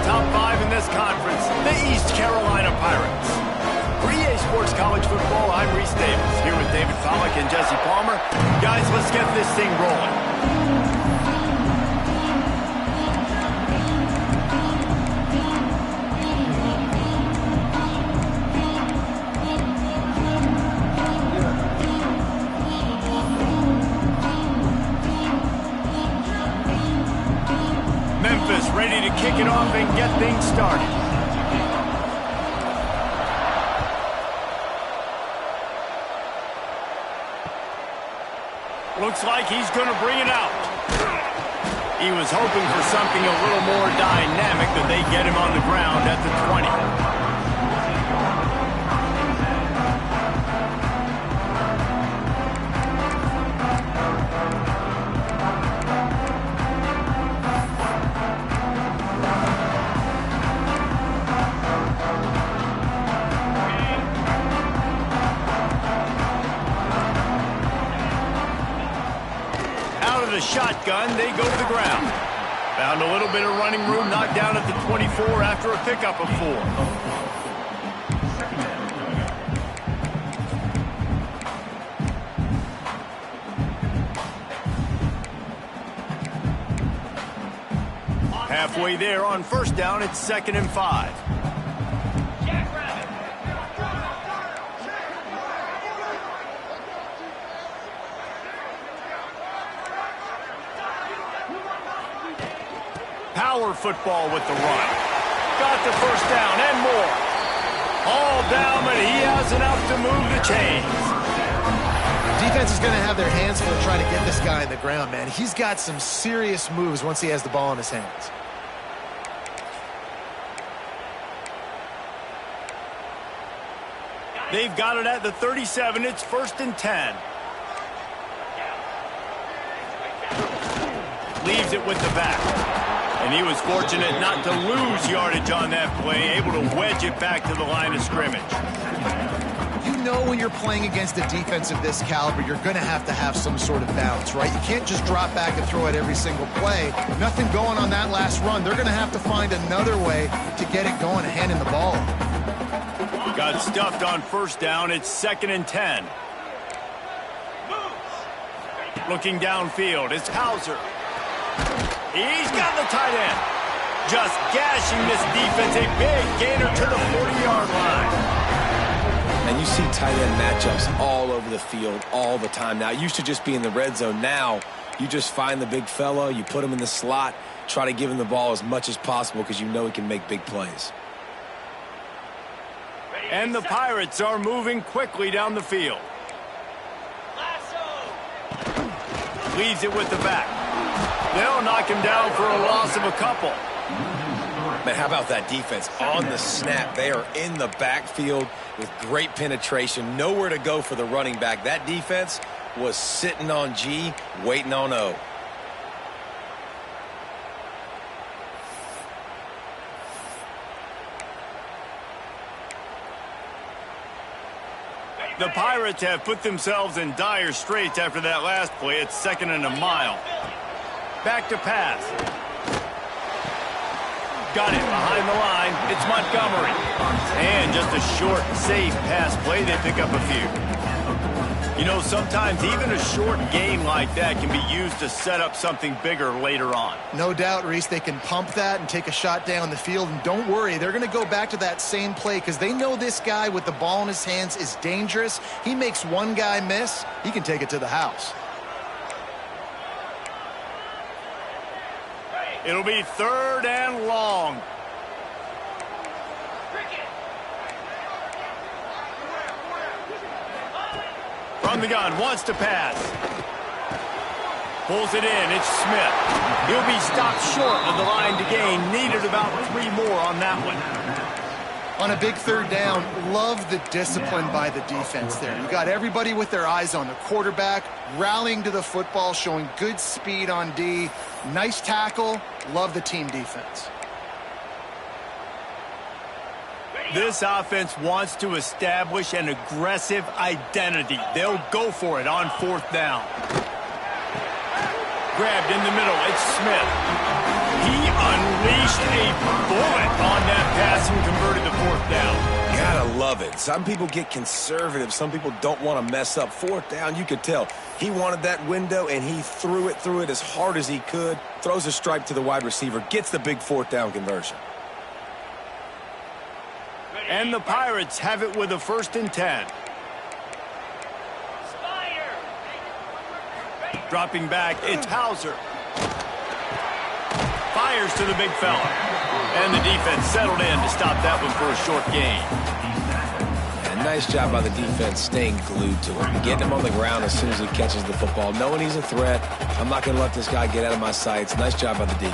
top 5 in this conference, the East Carolina Pirates. For EA Sports College Football, I'm Reese Davis, here with David Pollack and Jesse Palmer. Guys, let's get this thing rolling. Memphis ready to kick it off and get things started. Looks like he's going to bring it out. He was hoping for something a little more dynamic, but they get him on the ground at the 20. The shotgun, they go to the ground. Found a little bit of running room, knocked down at the 24 after a pickup of 4. Halfway there on first down, it's 2nd and 5. Power football with the run. Got the first down and more. All down, but he has enough to move the chains. Defense is going to have their hands full trying to get this guy in the ground, man. He's got some serious moves once he has the ball in his hands. They've got it at the 37. It's 1st and 10. Leaves it with the back. And he was fortunate not to lose yardage on that play, able to wedge it back to the line of scrimmage. You know when you're playing against a defense of this caliber, you're going to have some sort of balance, right? You can't just drop back and throw it every single play. Nothing going on that last run. They're going to have to find another way to get it going, handing the ball. Got stuffed on first down. It's 2nd and 10. Looking downfield, it's Hauser. He's got the tight end. Just gashing this defense. A big gainer to the 40-yard line. And you see tight end matchups all over the field all the time. Now, it used to just be in the red zone. Now, you just find the big fella, you put him in the slot, try to give him the ball as much as possible because you know he can make big plays. And the Pirates are moving quickly down the field. Leaves it with the back. They'll knock him down for a loss of a couple. Man, how about that defense? On the snap, they are in the backfield with great penetration. Nowhere to go for the running back. That defense was sitting on G, waiting on O. The Pirates have put themselves in dire straits after that last play. It's 2nd and a mile. Back to pass. Got it behind the line. It's Montgomery. And just a short, safe pass play. They pick up a few. You know, sometimes even a short game like that can be used to set up something bigger later on. No doubt, Reese, they can pump that and take a shot down the field. And don't worry, they're going to go back to that same play because they know this guy with the ball in his hands is dangerous. He makes one guy miss, he can take it to the house. It'll be 3rd and long. From the gun, wants to pass. Pulls it in, it's Smith. He'll be stopped short of the line to gain. Needed about 3 more on that one. On a big 3rd down, love the discipline by the defense there. You got everybody with their eyes on the quarterback, rallying to the football, showing good speed on D. Nice tackle. Love the team defense. This offense wants to establish an aggressive identity. They'll go for it on 4th down. Grabbed in the middle. It's Smith. He unleashed a bullet on that pass and converted the fourth down. Gotta love it. Some people get conservative. Some people don't want to mess up. Fourth down, you could tell. He wanted that window, and he threw it as hard as he could. Throws a strike to the wide receiver. Gets the big fourth down conversion. And the Pirates have it with a 1st and 10. Dropping back, it's Hauser. Fires to the big fella. And the defense settled in to stop that one for a short gain. And nice job by the defense staying glued to him. Getting him on the ground as soon as he catches the football. Knowing he's a threat. I'm not going to let this guy get out of my sights. Nice job by the D.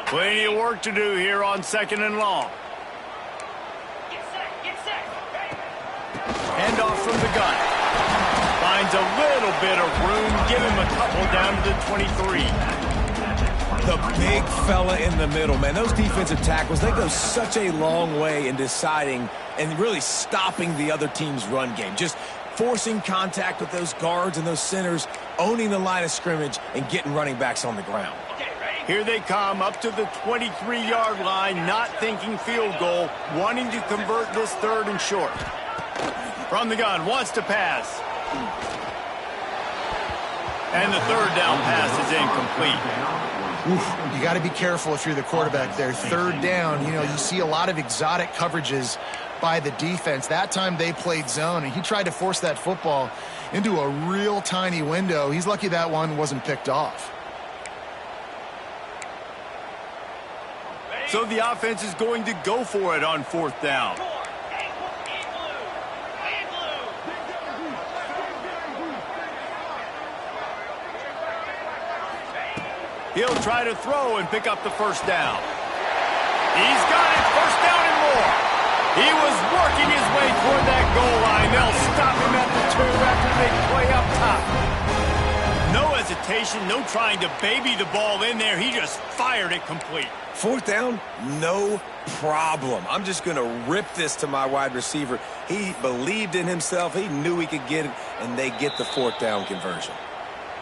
Plenty of work to do here on 2nd and long. Get set. Handoff from the gun. Finds a little bit of room. Give him a couple down to the 23. The big fella in the middle, man. Those defensive tackles, they go such a long way in deciding and really stopping the other team's run game. Just forcing contact with those guards and those centers, owning the line of scrimmage, and getting running backs on the ground. Here they come up to the 23-yard line, not thinking field goal, wanting to convert this 3rd and short. From the gun, wants to pass. And the 3rd down pass is incomplete. Oof, you got to be careful if you're the quarterback there. 3rd down, you know, you see a lot of exotic coverages by the defense. That time they played zone, and he tried to force that football into a real tiny window. He's lucky that one wasn't picked off. So the offense is going to go for it on 4th down. He'll try to throw and pick up the 1st down. He's got it, 1st down and more. He was working his way toward that goal line. They'll stop him at the 2 after they play up top. No hesitation, no trying to baby the ball in there. He just fired it complete. 4th down, no problem. I'm just going to rip this to my wide receiver. He believed in himself. He knew he could get it, and they get the 4th down conversion.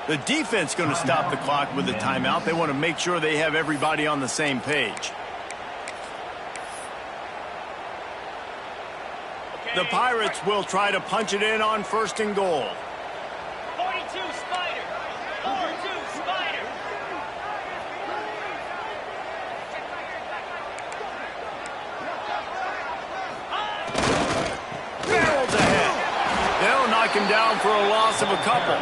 The defense going to stop the clock with a timeout. They want to make sure they have everybody on the same page. The Pirates will try to punch it in on 1st and goal. 42 Spider. 42 Spider. Barrels ahead. They'll knock him down for a loss of a couple.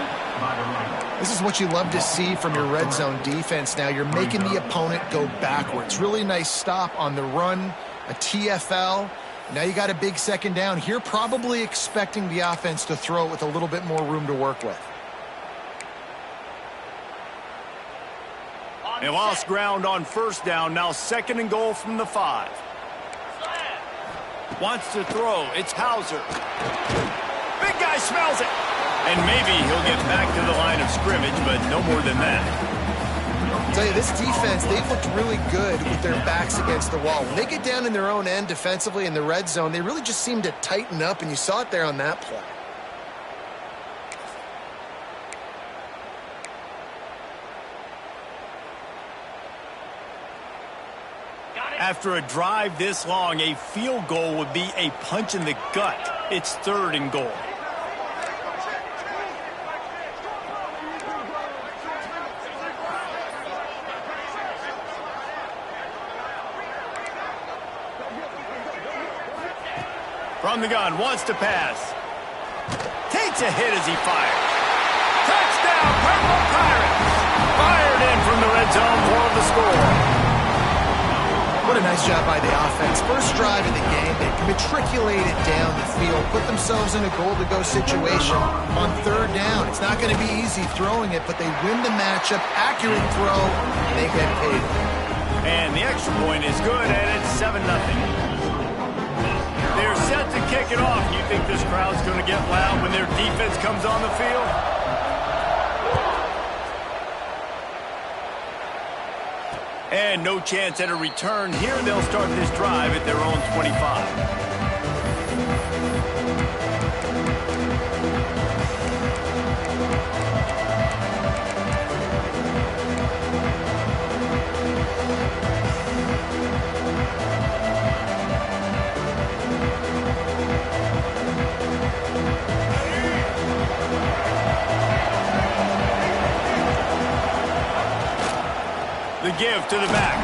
This is what you love to see from your red zone defense now. You're making the opponent go backwards. Really nice stop on the run, a TFL. Now you got a big 2nd down. Here probably expecting the offense to throw it with a little bit more room to work with. They lost ground on 1st down. Now 2nd and goal from the 5. Wants to throw. It's Hauser. Big guy smells it. And maybe he'll get back to the line of scrimmage, but no more than that. I'll tell you, this defense, they've looked really good with their backs against the wall. When they get down in their own end defensively in the red zone, they really just seem to tighten up, and you saw it there on that play. After a drive this long, a field goal would be a punch in the gut. It's 3rd and goal. From the gun, wants to pass. Takes a hit as he fires. Touchdown, Purple Pirates! Fired in from the red zone for the score. What a nice job by the offense. First drive of the game, they matriculated down the field, put themselves in a goal-to-go situation on 3rd down. It's not going to be easy throwing it, but they win the matchup. Accurate throw, they get paid. And the extra point is good, and it's 7-0. They're set to kick it off. You think this crowd's going to get loud when their defense comes on the field? And no chance at a return. Here they'll start this drive at their own 25. The give to the back.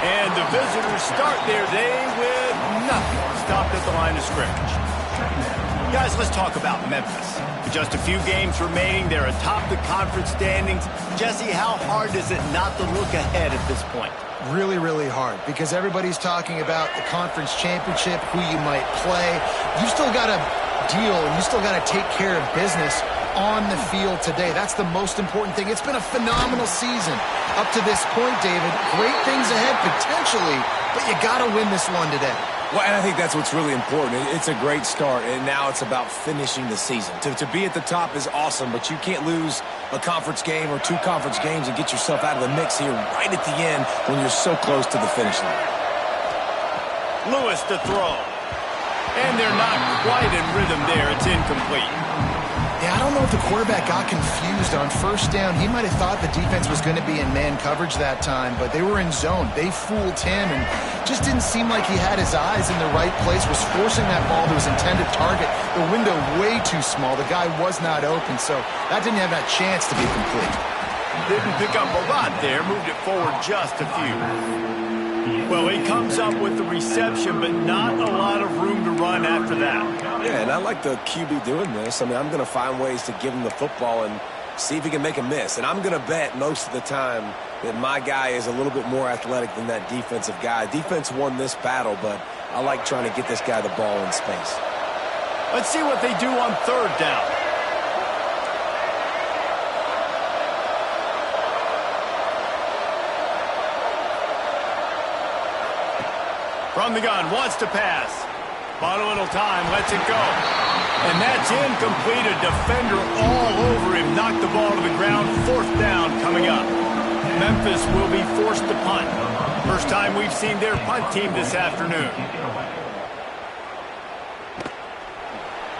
And the visitors start their day with nothing. Stopped at the line of scrimmage. Guys, let's talk about Memphis. With just a few games remaining, they're atop the conference standings. Jesse, how hard is it not to look ahead at this point? Really, really hard, because everybody's talking about the conference championship, who you might play. You still got to deal, and you still got to take care of business on the field today. That's the most important thing. It's been a phenomenal season up to this point, David. Great things ahead, potentially, but you got to win this one today. Well, and I think that's what's really important. It's a great start, and now it's about finishing the season. To be at the top is awesome, but you can't lose a conference game or 2 conference games and get yourself out of the mix here right at the end when you're so close to the finish line. Lewis to throw. And they're not quite in rhythm there. It's incomplete. Yeah, I don't know if the quarterback got confused on first down. He might have thought the defense was going to be in man coverage that time, but they were in zone. They fooled him and just didn't seem like he had his eyes in the right place, was forcing that ball to his intended target. The window way too small. The guy was not open, so that didn't have that chance to be complete. Didn't pick up a lot there. Moved it forward just a few. Well, he comes up with the reception, but not a lot of room to run after that. Yeah, and I like the QB doing this. I mean, I'm going to find ways to give him the football and see if he can make a miss. And I'm going to bet most of the time that my guy is a little bit more athletic than that defensive guy. Defense won this battle, but I like trying to get this guy the ball in space. Let's see what they do on third down. From the gun, wants to pass. Bought a little time, lets it go. And that's incomplete. A defender all over him. Knocked the ball to the ground. 4th down coming up. Memphis will be forced to punt. First time we've seen their punt team this afternoon.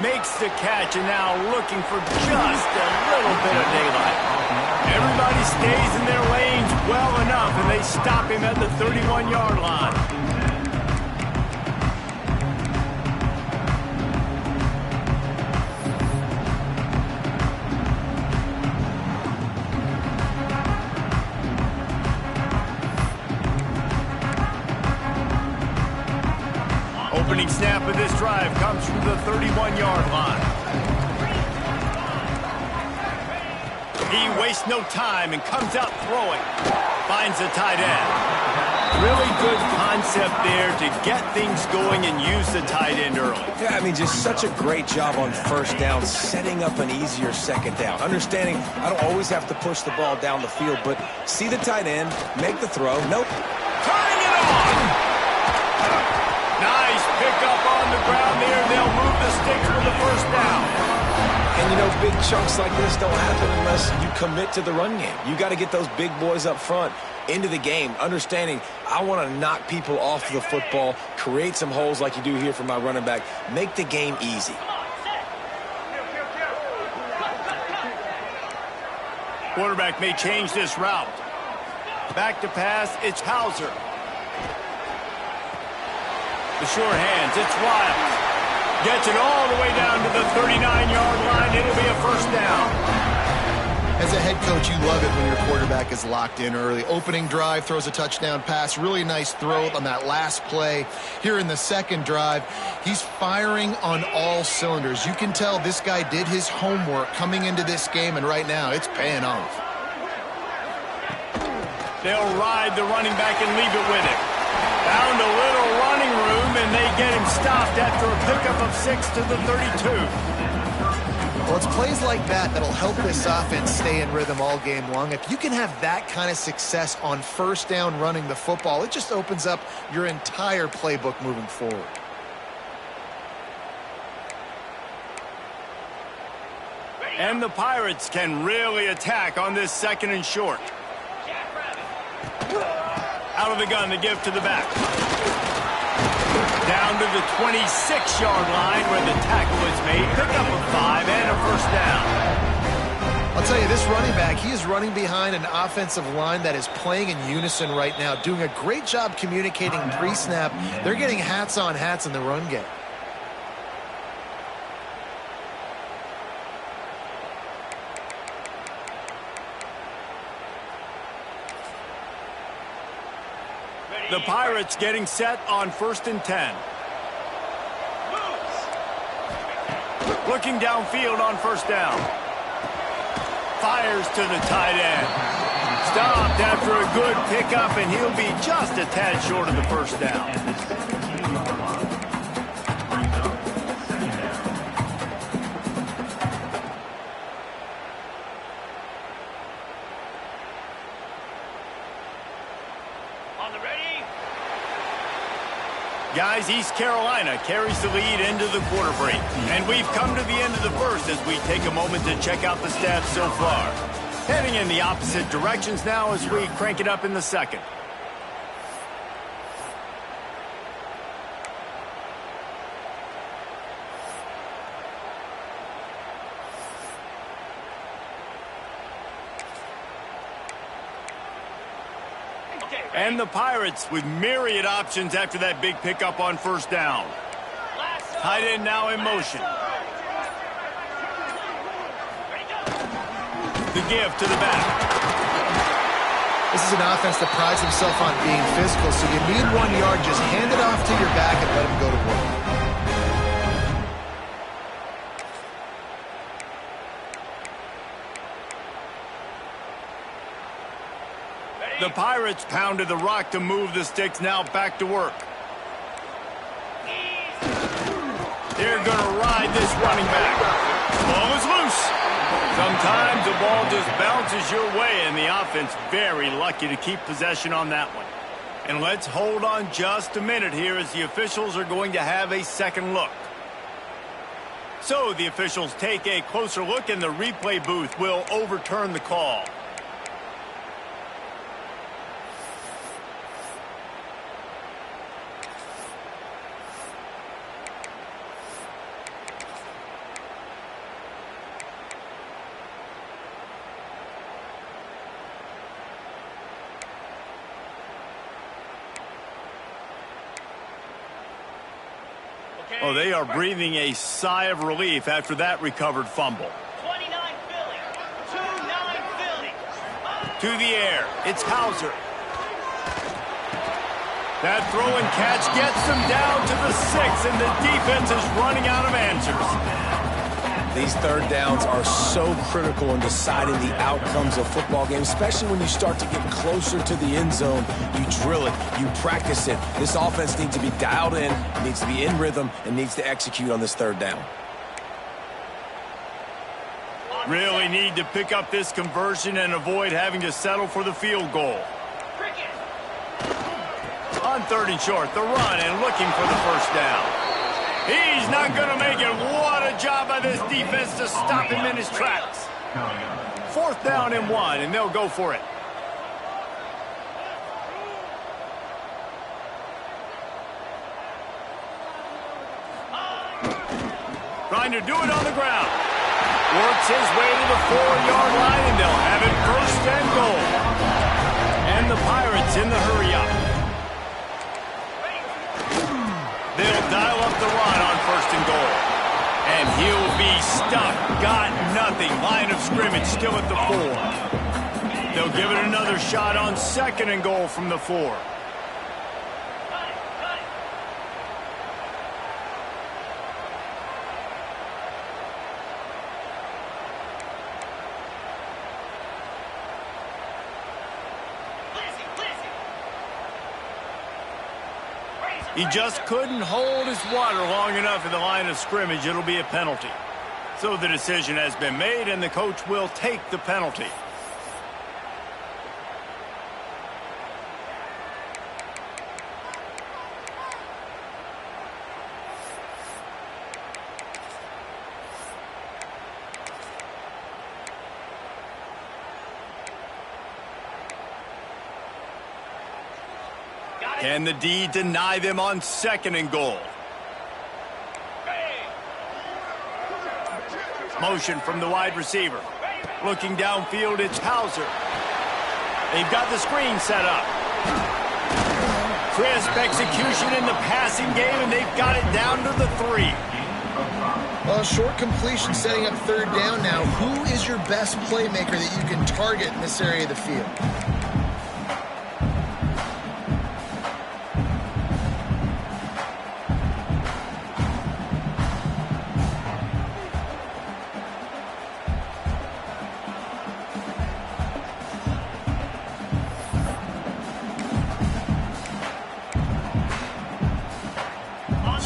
Makes the catch and now looking for just a little bit of daylight. Everybody stays in their lanes well enough, and they stop him at the 31-yard line. Opening snap of this drive comes from the 31-yard line. He wastes no time and comes out throwing. Finds the tight end. Really good concept there to get things going and use the tight end early. Yeah, I mean, just such a great job on first down, setting up an easier second down. Understanding I don't always have to push the ball down the field, but see the tight end, make the throw. Nope. Turning it on! Nice pickup on the ground there. They'll move the sticks for the first down. And, you know, big chunks like this don't happen unless you commit to the run game. You got to get those big boys up front into the game, understanding I want to knock people off the football, create some holes like you do here for my running back, make the game easy. Quarterback may change this route. Back to pass, it's Hauser. The short hands, it's Wild. Gets it all the way down to the 39-yard line. It'll be a first down. As a head coach, you love it when your quarterback is locked in early. Opening drive, throws a touchdown pass. Really nice throw on that last play. Here in the second drive, he's firing on all cylinders. You can tell this guy did his homework coming into this game, and right now it's paying off. They'll ride the running back and leave it with him. Found a little running room, and they get him stopped after a pickup of 6 to the 32. Well, it's plays like that that'll help this offense stay in rhythm all game long. If you can have that kind of success on first down running the football, it just opens up your entire playbook moving forward. And the Pirates can really attack on this 2nd and short. Out of the gun, the give to the back. Down to the 26-yard line where the tackle is made. Pick up a 5 and a first down. I'll tell you, this running back, he is running behind an offensive line that is playing in unison right now, doing a great job communicating pre-snap. They're getting hats on hats in the run game. The Pirates getting set on 1st and 10. Looking downfield on 1st down. Fires to the tight end. Stopped after a good pickup, and he'll be just a tad short of the 1st down. Guys, East Carolina carries the lead into the quarter break. And we've come to the end of the first as we take a moment to check out the stats so far. Heading in the opposite directions now as we crank it up in the second. And the Pirates with myriad options after that big pickup on 1st down. Tight end now in motion. The give to the back. This is an offense that prides himself on being physical, so you need 1 yard, just hand it off to your back and let him go to work. The Pirates pounded the rock to move the sticks, now back to work. They're going to ride this running back. Ball is loose. Sometimes the ball just bounces your way, and the offense very lucky to keep possession on that one. And let's hold on just a minute here as the officials are going to have a second look. So the officials take a closer look, and the replay booth will overturn the call. Oh, they are breathing a sigh of relief after that recovered fumble. 29 Philly. 2-9 Philly. To the air. It's Hauser. That throw and catch gets them down to the 6, and the defense is running out of answers. These 3rd downs are so critical in deciding the outcomes of football games, especially when you start to get closer to the end zone. You drill it, you practice it. This offense needs to be dialed in, needs to be in rhythm, and needs to execute on this 3rd down. Really need to pick up this conversion and avoid having to settle for the field goal. On 3rd and short, the run and looking for the 1st down. He's not going to make it. What a job by this defense to stop him in his tracks. 4th down and 1, and they'll go for it. Trying to do it on the ground. Works his way to the 4-yard line, and they'll have it 1st and goal. And the Pirates in the hurry-up. They'll dial up the run on 1st and goal. And he'll be stuck. Got nothing. Line of scrimmage still at the 4. They'll give it another shot on 2nd and goal from the 4. He just couldn't hold his water long enough in the line of scrimmage. It'll be a penalty. So the decision has been made, and the coach will take the penalty. Can the D deny them on 2nd and goal? Motion from the wide receiver. Looking downfield, it's Hauser. They've got the screen set up. Crisp execution in the passing game, and they've got it down to the 3. Well, short completion setting up 3rd down now. Who is your best playmaker that you can target in this area of the field?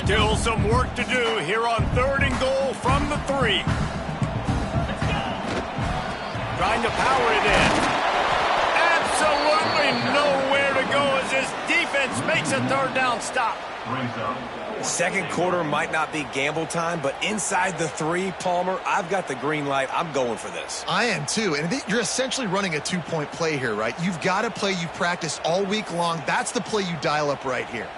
Still some work to do here on 3rd and goal from the 3. Trying to power it in. Absolutely nowhere to go as this defense makes a 3rd down stop. Second quarter might not be gamble time, but inside the 3, Palmer, I've got the green light. I'm going for this. I am too, and you're essentially running a 2-point play here, right? You've got a play you've practiced all week long. That's the play you dial up right here.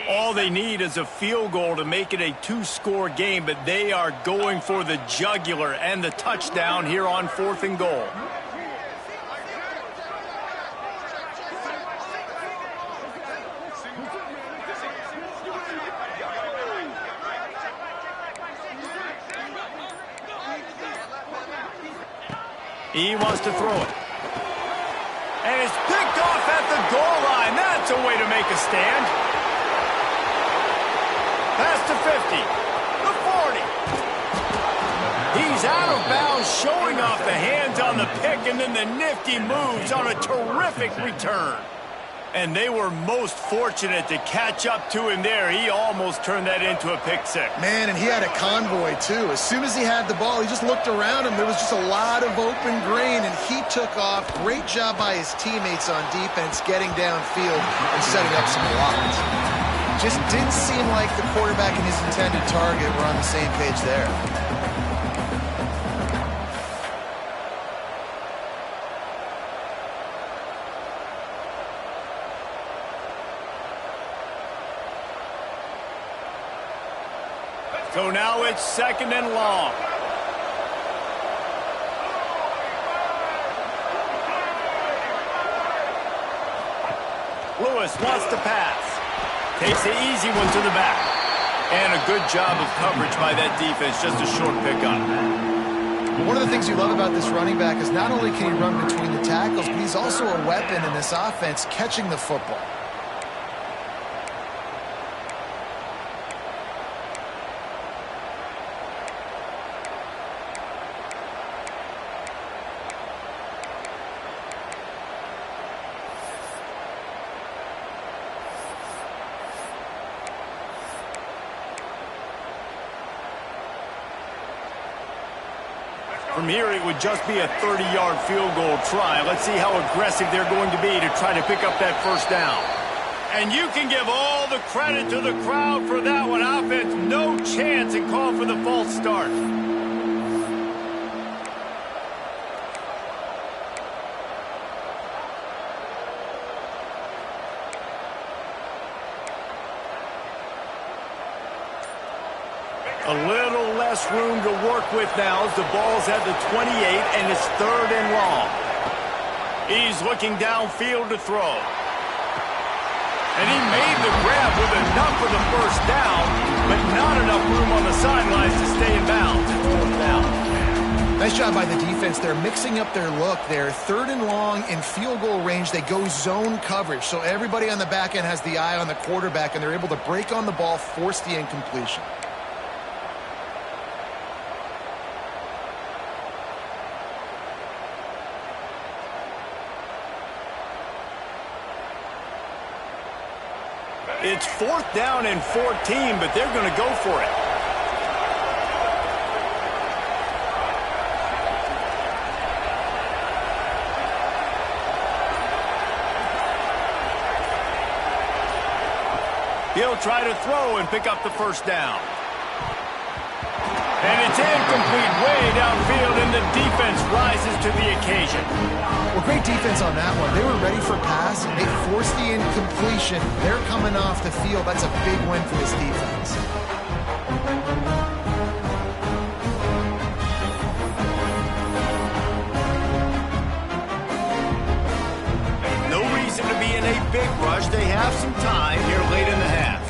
All they need is a field goal to make it a 2-score game, but they are going for the jugular and the touchdown here on 4th and goal. He wants to throw it. And it's picked off at the goal line. That's a way to make a stand. Pass to 50. The 40. He's out of bounds, showing off the hands on the pick, and then the nifty moves on a terrific return. And they were most fortunate to catch up to him there. He almost turned that into a pick six. Man, and he had a convoy, too. As soon as he had the ball, he just looked around him. There was just a lot of open green, and he took off. Great job by his teammates on defense getting downfield and setting up some blocks. Just didn't seem like the quarterback and his intended target were on the same page there. So now it's 2nd and long. Lewis wants to pass. Takes the easy one to the back. And a good job of coverage by that defense. Just a short pickup. One of the things you love about this running back is not only can he run between the tackles, but he's also a weapon in this offense catching the football. From here, it would just be a 30-yard field goal try. Let's see how aggressive they're going to be to try to pick up that 1st down. And you can give all the credit to the crowd for that one. Offense, no chance, and call for the false start. A little less room to work with now as the ball's at the 28, and it's 3rd and long. He's looking downfield to throw. And he made the grab with enough for the 1st down, but not enough room on the sidelines to stay in bounds. It's 4th down. Nice job by the defense. They're mixing up their look. They're 3rd and long in field goal range. They go zone coverage, so everybody on the back end has the eye on the quarterback, and they're able to break on the ball, force the incompletion. It's 4th down and 14, but they're going to go for it. He'll try to throw and pick up the 1st down. And it's incomplete way downfield, and the defense rises to the occasion. Well, great defense on that one. They were ready for pass. They forced the incompletion. They're coming off the field. That's a big win for this defense. No reason to be in a big rush. They have some time here late in the half.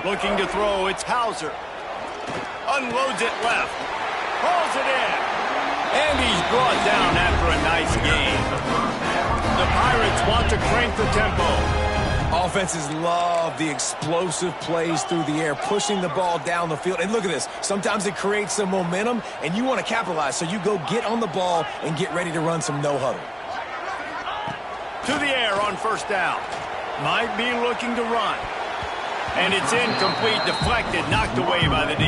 Looking to throw, it's Hauser. Unloads it left. Hauls it in. And he's brought down after a nice game. The Pirates want to crank the tempo. Offenses love the explosive plays through the air, pushing the ball down the field. And look at this. Sometimes it creates some momentum, and you want to capitalize. So you go get on the ball and get ready to run some no huddle. To the air on first down. Might be looking to run. And it's incomplete, deflected, knocked away by the D.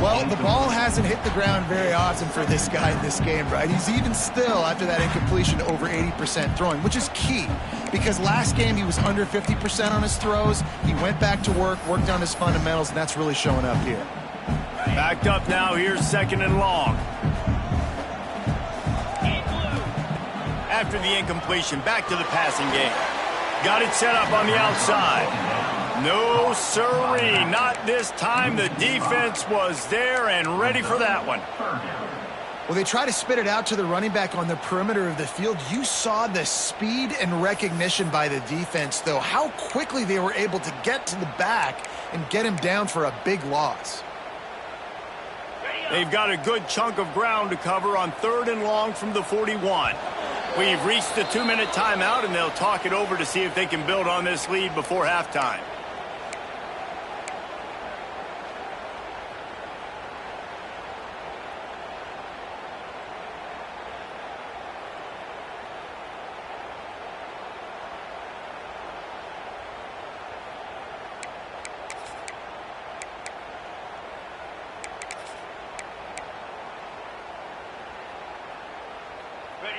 Well, the ball hasn't hit the ground very often for this guy in this game, right? He's even still, after that incompletion, over 80% throwing, which is key. Because last game, he was under 50% on his throws. He went back to work, worked on his fundamentals, and that's really showing up here. Backed up now, here's 2nd and long. After the incompletion, back to the passing game. Got it set up on the outside. No, sirree, not this time. The defense was there and ready for that one. Well, they try to spit it out to the running back on the perimeter of the field. You saw the speed and recognition by the defense, though, how quickly they were able to get to the back and get him down for a big loss. They've got a good chunk of ground to cover on 3rd and long from the 41. We've reached the 2-minute timeout, and they'll talk it over to see if they can build on this lead before halftime.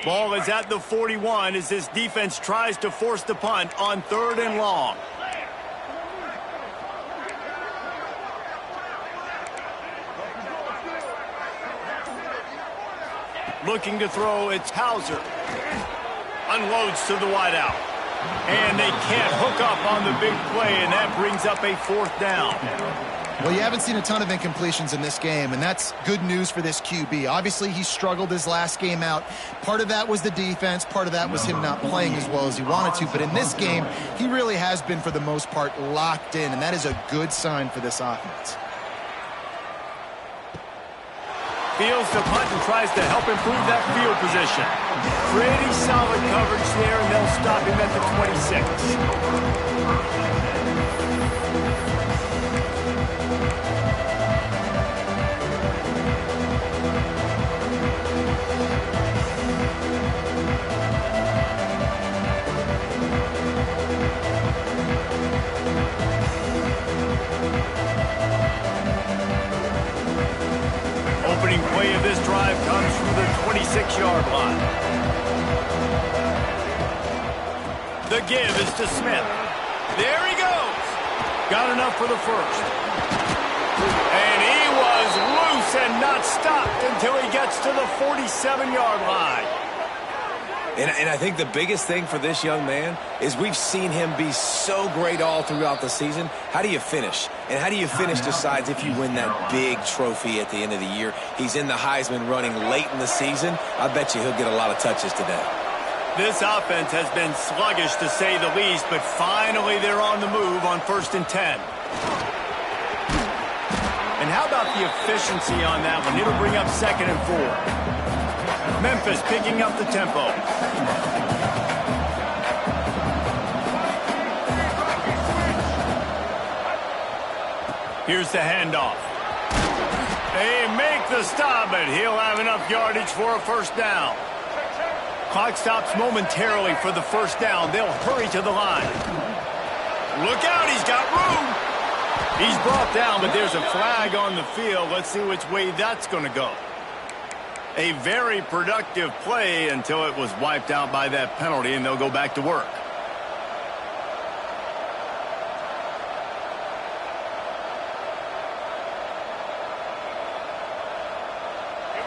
Ball is at the 41 as this defense tries to force the punt on 3rd and long. Looking to throw, it's Hauser. Unloads to the wideout. And they can't hook up on the big play, and that brings up a 4th down. Well, you haven't seen a ton of incompletions in this game, and that's good news for this QB. Obviously, he struggled his last game out. Part of that was the defense. Part of that was him not playing as well as he wanted to. But in this game, he really has been, for the most part, locked in, and that is a good sign for this offense. Fields the punt and tries to help improve that field position. Pretty solid coverage there, and they'll stop him at the 26. Opening play of this drive comes from the 26-yard line. The give is to Smith. There he goes. Got enough for the first. And he was loose and not stopped until he gets to the 47-yard line. And I think the biggest thing for this young man is we've seen him be so great all throughout the season. How do you finish? And how do you finish decides if you win that big trophy at the end of the year. He's in the Heisman running late in the season. I bet you he'll get a lot of touches today. This offense has been sluggish to say the least, but finally they're on the move on 1st and 10. And how about the efficiency on that one? It'll bring up 2nd and 4. Memphis picking up the tempo. Here's the handoff. They make the stop, but he'll have enough yardage for a 1st down. Clock stops momentarily for the 1st down. They'll hurry to the line. Look out, he's got room. He's brought down, but there's a flag on the field. Let's see which way that's going to go. A very productive play until it was wiped out by that penalty, and they'll go back to work.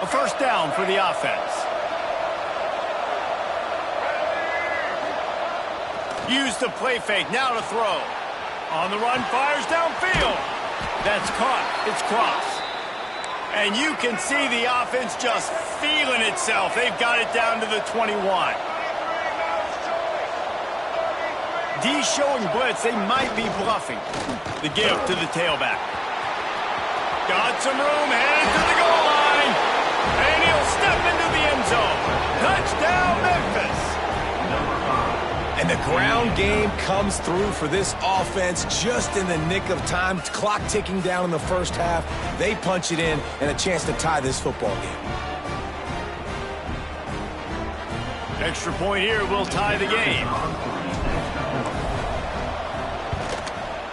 A 1st down for the offense. Use the play fake, now to throw. On the run, fires downfield. That's caught, it's crossed. And you can see the offense just feeling itself. They've got it down to the 21. D showing blitz. They might be bluffing. The give to the tailback. Got some room, headed to the goal line. And he'll step into the end zone. Touchdown, Memphis. And the ground game comes through for this offense just in the nick of time. Clock ticking down in the 1st half. They punch it in and a chance to tie this football game. Extra point here will tie the game.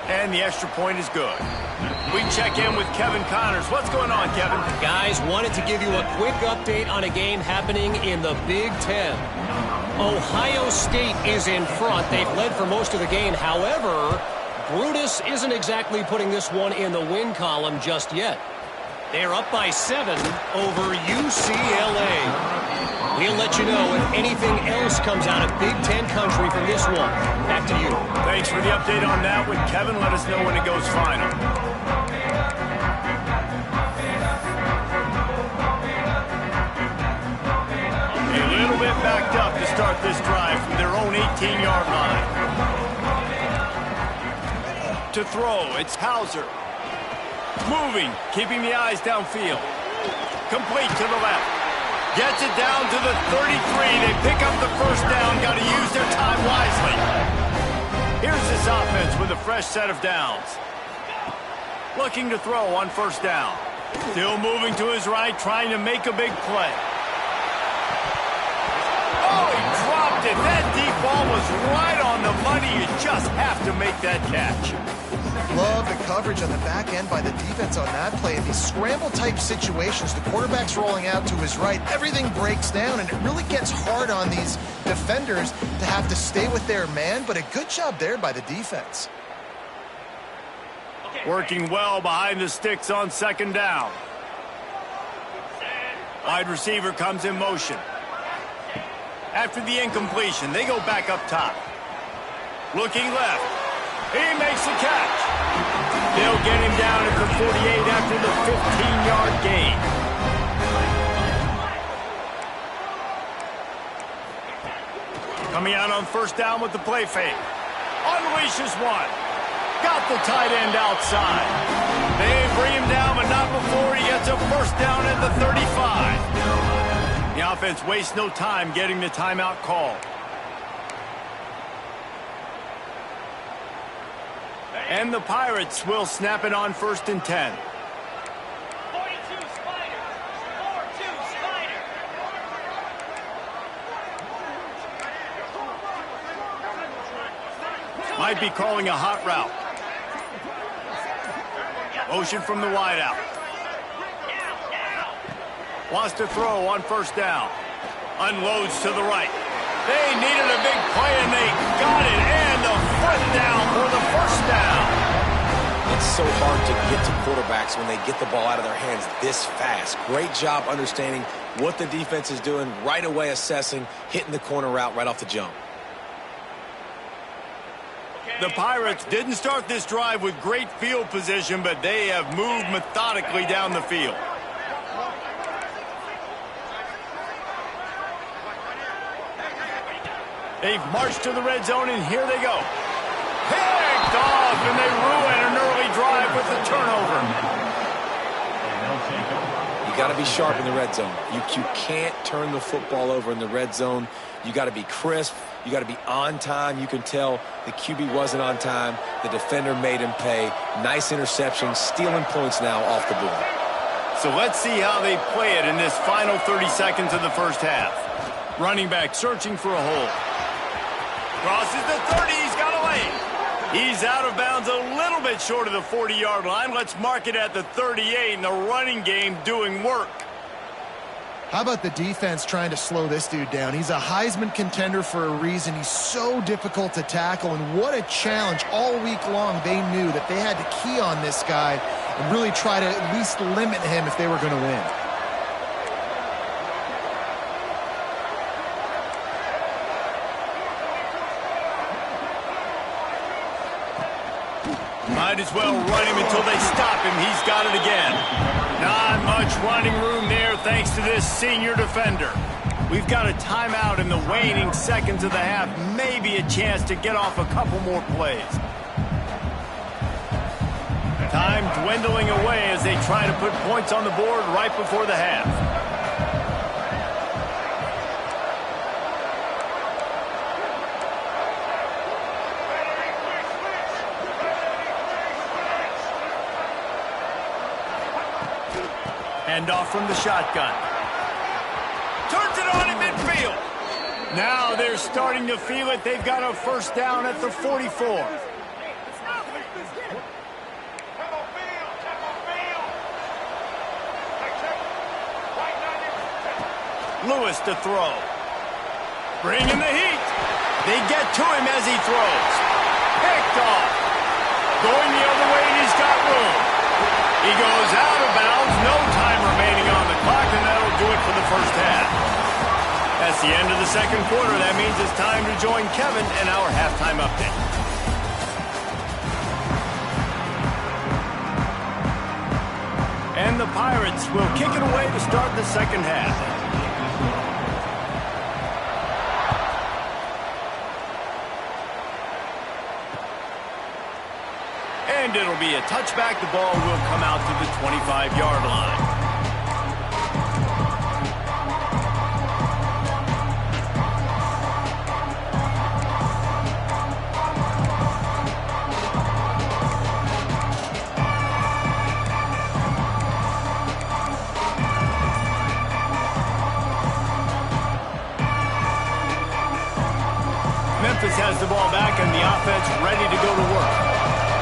And the extra point is good. We check in with Kevin Connors. What's going on, Kevin? Guys, wanted to give you a quick update on a game happening in the Big Ten. Ohio State is in front. They've led for most of the game. However, Brutus isn't exactly putting this one in the win column just yet. They're up by 7 over UCLA. We'll let you know if anything else comes out of Big Ten country from this one. Back to you. Thanks for the update on that one, Kevin. Let us know when it goes final. A little bit backed up to start this drive from their own 18-yard line. To throw, it's Hauser. Moving, keeping the eyes downfield. Complete to the left. Gets it down to the 33. They pick up the first down. Got to use their time wisely. Here's this offense with a fresh set of downs. Looking to throw on first down. Still moving to his right, trying to make a big play. Oh, he dropped it. That deep ball was right on the money. You just have to make that catch. Love the coverage on the back end by the defense on that play. In these scramble-type situations, the quarterback's rolling out to his right. Everything breaks down, and it really gets hard on these defenders to have to stay with their man, but a good job there by the defense. Working well behind the sticks on second down. Wide receiver comes in motion. After the incompletion, they go back up top. Looking left. He makes the catch. They'll get him down at the 48 after the 15-yard gain. Coming out on first down with the play fake. Unleashes one. Got the tight end outside. They bring him down, but not before he gets a first down at the 35. The offense wastes no time getting the timeout called. And the Pirates will snap it on 1st and 10. 42 Spider. 4-2 Spider. Might be calling a hot route. Motion from the wideout. Wants to throw on first down. Unloads to the right. They needed a big play, and they got it. And the foot down for the first down. It's so hard to get to quarterbacks when they get the ball out of their hands this fast. Great job understanding what the defense is doing, right away assessing, hitting the corner route right off the jump. The Pirates didn't start this drive with great field position, but they have moved methodically down the field. They've marched to the red zone, and here they go. Picked off, and they ruin an early drive with the turnover. You got to be sharp in the red zone. You can't turn the football over in the red zone. You got to be crisp. You got to be on time. You can tell the QB wasn't on time. The defender made him pay. Nice interception, stealing points now off the board. So let's see how they play it in this final 30 seconds of the first half. Running back searching for a hole. Crosses the 30. He's got a lane. He's out of bounds a little bit short of the 40-yard line. Let's mark it at the 38, and the running game doing work. How about the defense trying to slow this dude down? He's a Heisman contender for a reason. He's so difficult to tackle, and what a challenge. All week long they knew that they had to key on this guy and really try to at least limit him if they were going to win. Might as well run him until they stop him. He's got it again. Not much running room there thanks to this senior defender. We've got a timeout in the waning seconds of the half. Maybe a chance to get off a couple more plays. Time dwindling away as they try to put points on the board right before the half. Hand off from the shotgun. Turns it on in midfield. Now they're starting to feel it. They've got a first down at the 44. Lewis to throw. Bringing the heat. They get to him as he throws. Picked off. Going the other way, and he's got room. He goes out of bounds. No time remaining on the clock, and that'll do it for the first half. That's the end of the second quarter. That means it's time to join Kevin in our halftime update. And the Pirates will kick it away to start the second half. And it'll be a touchback. The ball will come out to the 25-yard line. Memphis has the ball back and the offense ready to go to work.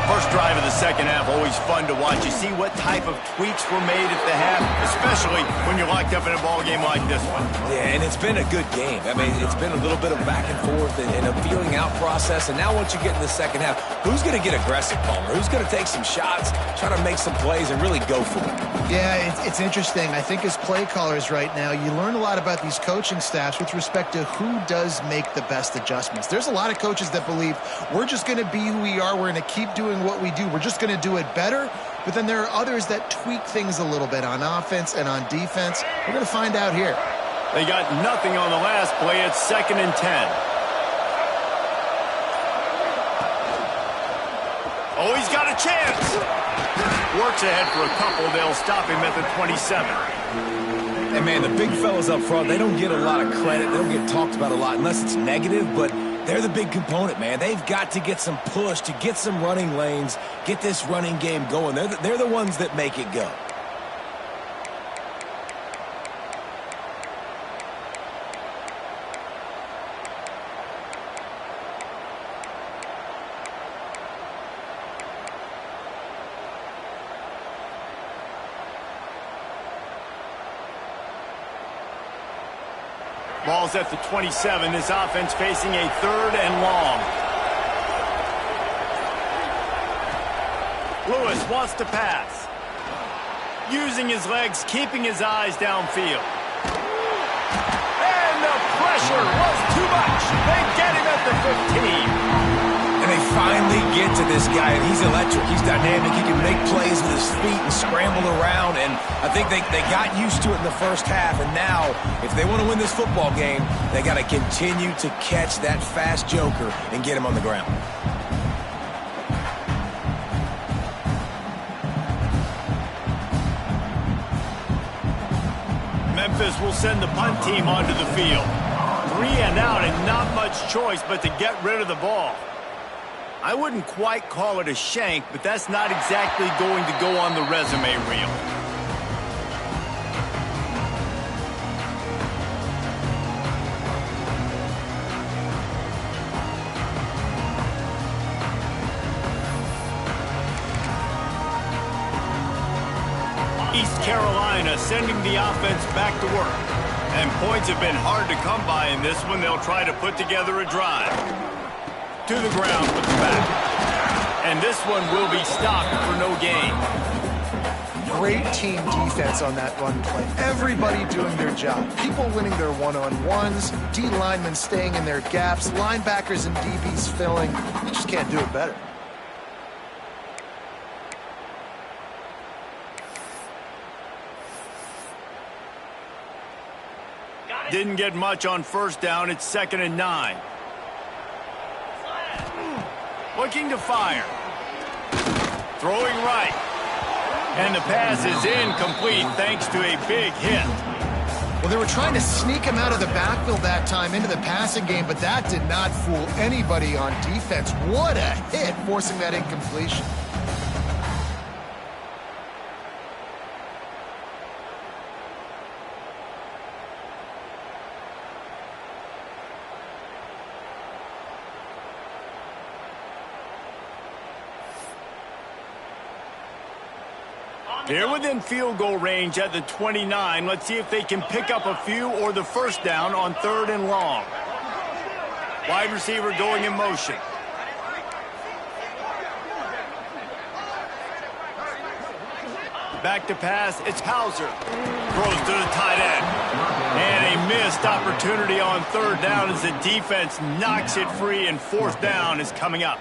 First drive of the second half, always fun to watch. You see what type of tweaks were made at the half, especially when you're locked up in a ball game like this one. Yeah, and it's been a good game. I mean, it's been a little bit of back and forth and a feeling out process. And now once you get in the second half, who's going to get aggressive, Palmer? Who's going to take some shots, try to make some plays, and really go for it? Yeah, it's interesting. I think as play callers right now, you learn a lot about these coaching staffs with respect to who does make the best adjustments. There's a lot of coaches that believe we're just going to be who we are. We're going to keep doing what we do. We're just going to do it better. But then there are others that tweak things a little bit on offense and on defense. We're going to find out here. They got nothing on the last play. It's 2nd and 10. Oh, he's got a chance. Works ahead for a couple. They'll stop him at the 27. And, man, the big fellas up front, they don't get a lot of credit. They don't get talked about a lot unless it's negative, but they're the big component, man. They've got to get some push, to get some running lanes, get this running game going. They're the ones that make it go. Ball's at the 27. This offense facing a 3rd and long. Lewis wants to pass. Using his legs, keeping his eyes downfield. And the pressure was too much. They get him at the 15. And they finally get to this guy, and he's electric. He's dynamic. He can make plays with his feet and scramble around. And I think they got used to it in the first half. And now, if they want to win this football game, they got to continue to catch that fast joker and get him on the ground. Memphis will send the punt team onto the field. 3 and out and not much choice but to get rid of the ball. I wouldn't quite call it a shank, but that's not exactly going to go on the resume reel. East Carolina sending the offense back to work. And points have been hard to come by in this one. They'll try to put together a drive. To the ground with the back. And this one will be stopped for no gain. Great team defense on that run play. Everybody doing their job. People winning their one-on-ones. D linemen staying in their gaps. Linebackers and DBs filling. You just can't do it better. Didn't get much on first down. It's 2nd and 9. Looking to fire. Throwing right. And the pass is incomplete thanks to a big hit. Well, they were trying to sneak him out of the backfield that time into the passing game, but that did not fool anybody on defense. What a hit, forcing that incompletion. They're within field goal range at the 29. Let's see if they can pick up a few or the first down on 3rd and long. Wide receiver going in motion. Back to pass, it's Hauser. Throws to the tight end. And a missed opportunity on 3rd down as the defense knocks it free, and 4th down is coming up.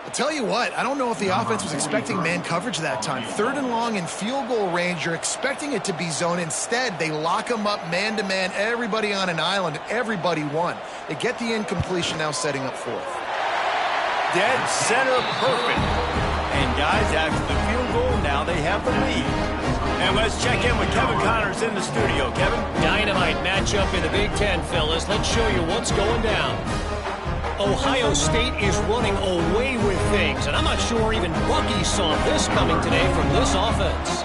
I'll tell you what, I don't know if the offense was expecting man coverage that time. 3rd and long in field goal range, you're expecting it to be zone. Instead, they lock them up man-to-man, everybody on an island, and everybody won. They get the incompletion, now setting up 4th. Dead center perfect. And guys, after the field goal, now they have the lead. And let's check in with Kevin Connors in the studio. Kevin? Dynamite matchup in the Big Ten, fellas. Let's show you what's going down. Ohio State is running away with things, and I'm not sure even Bucky saw this coming today from this offense.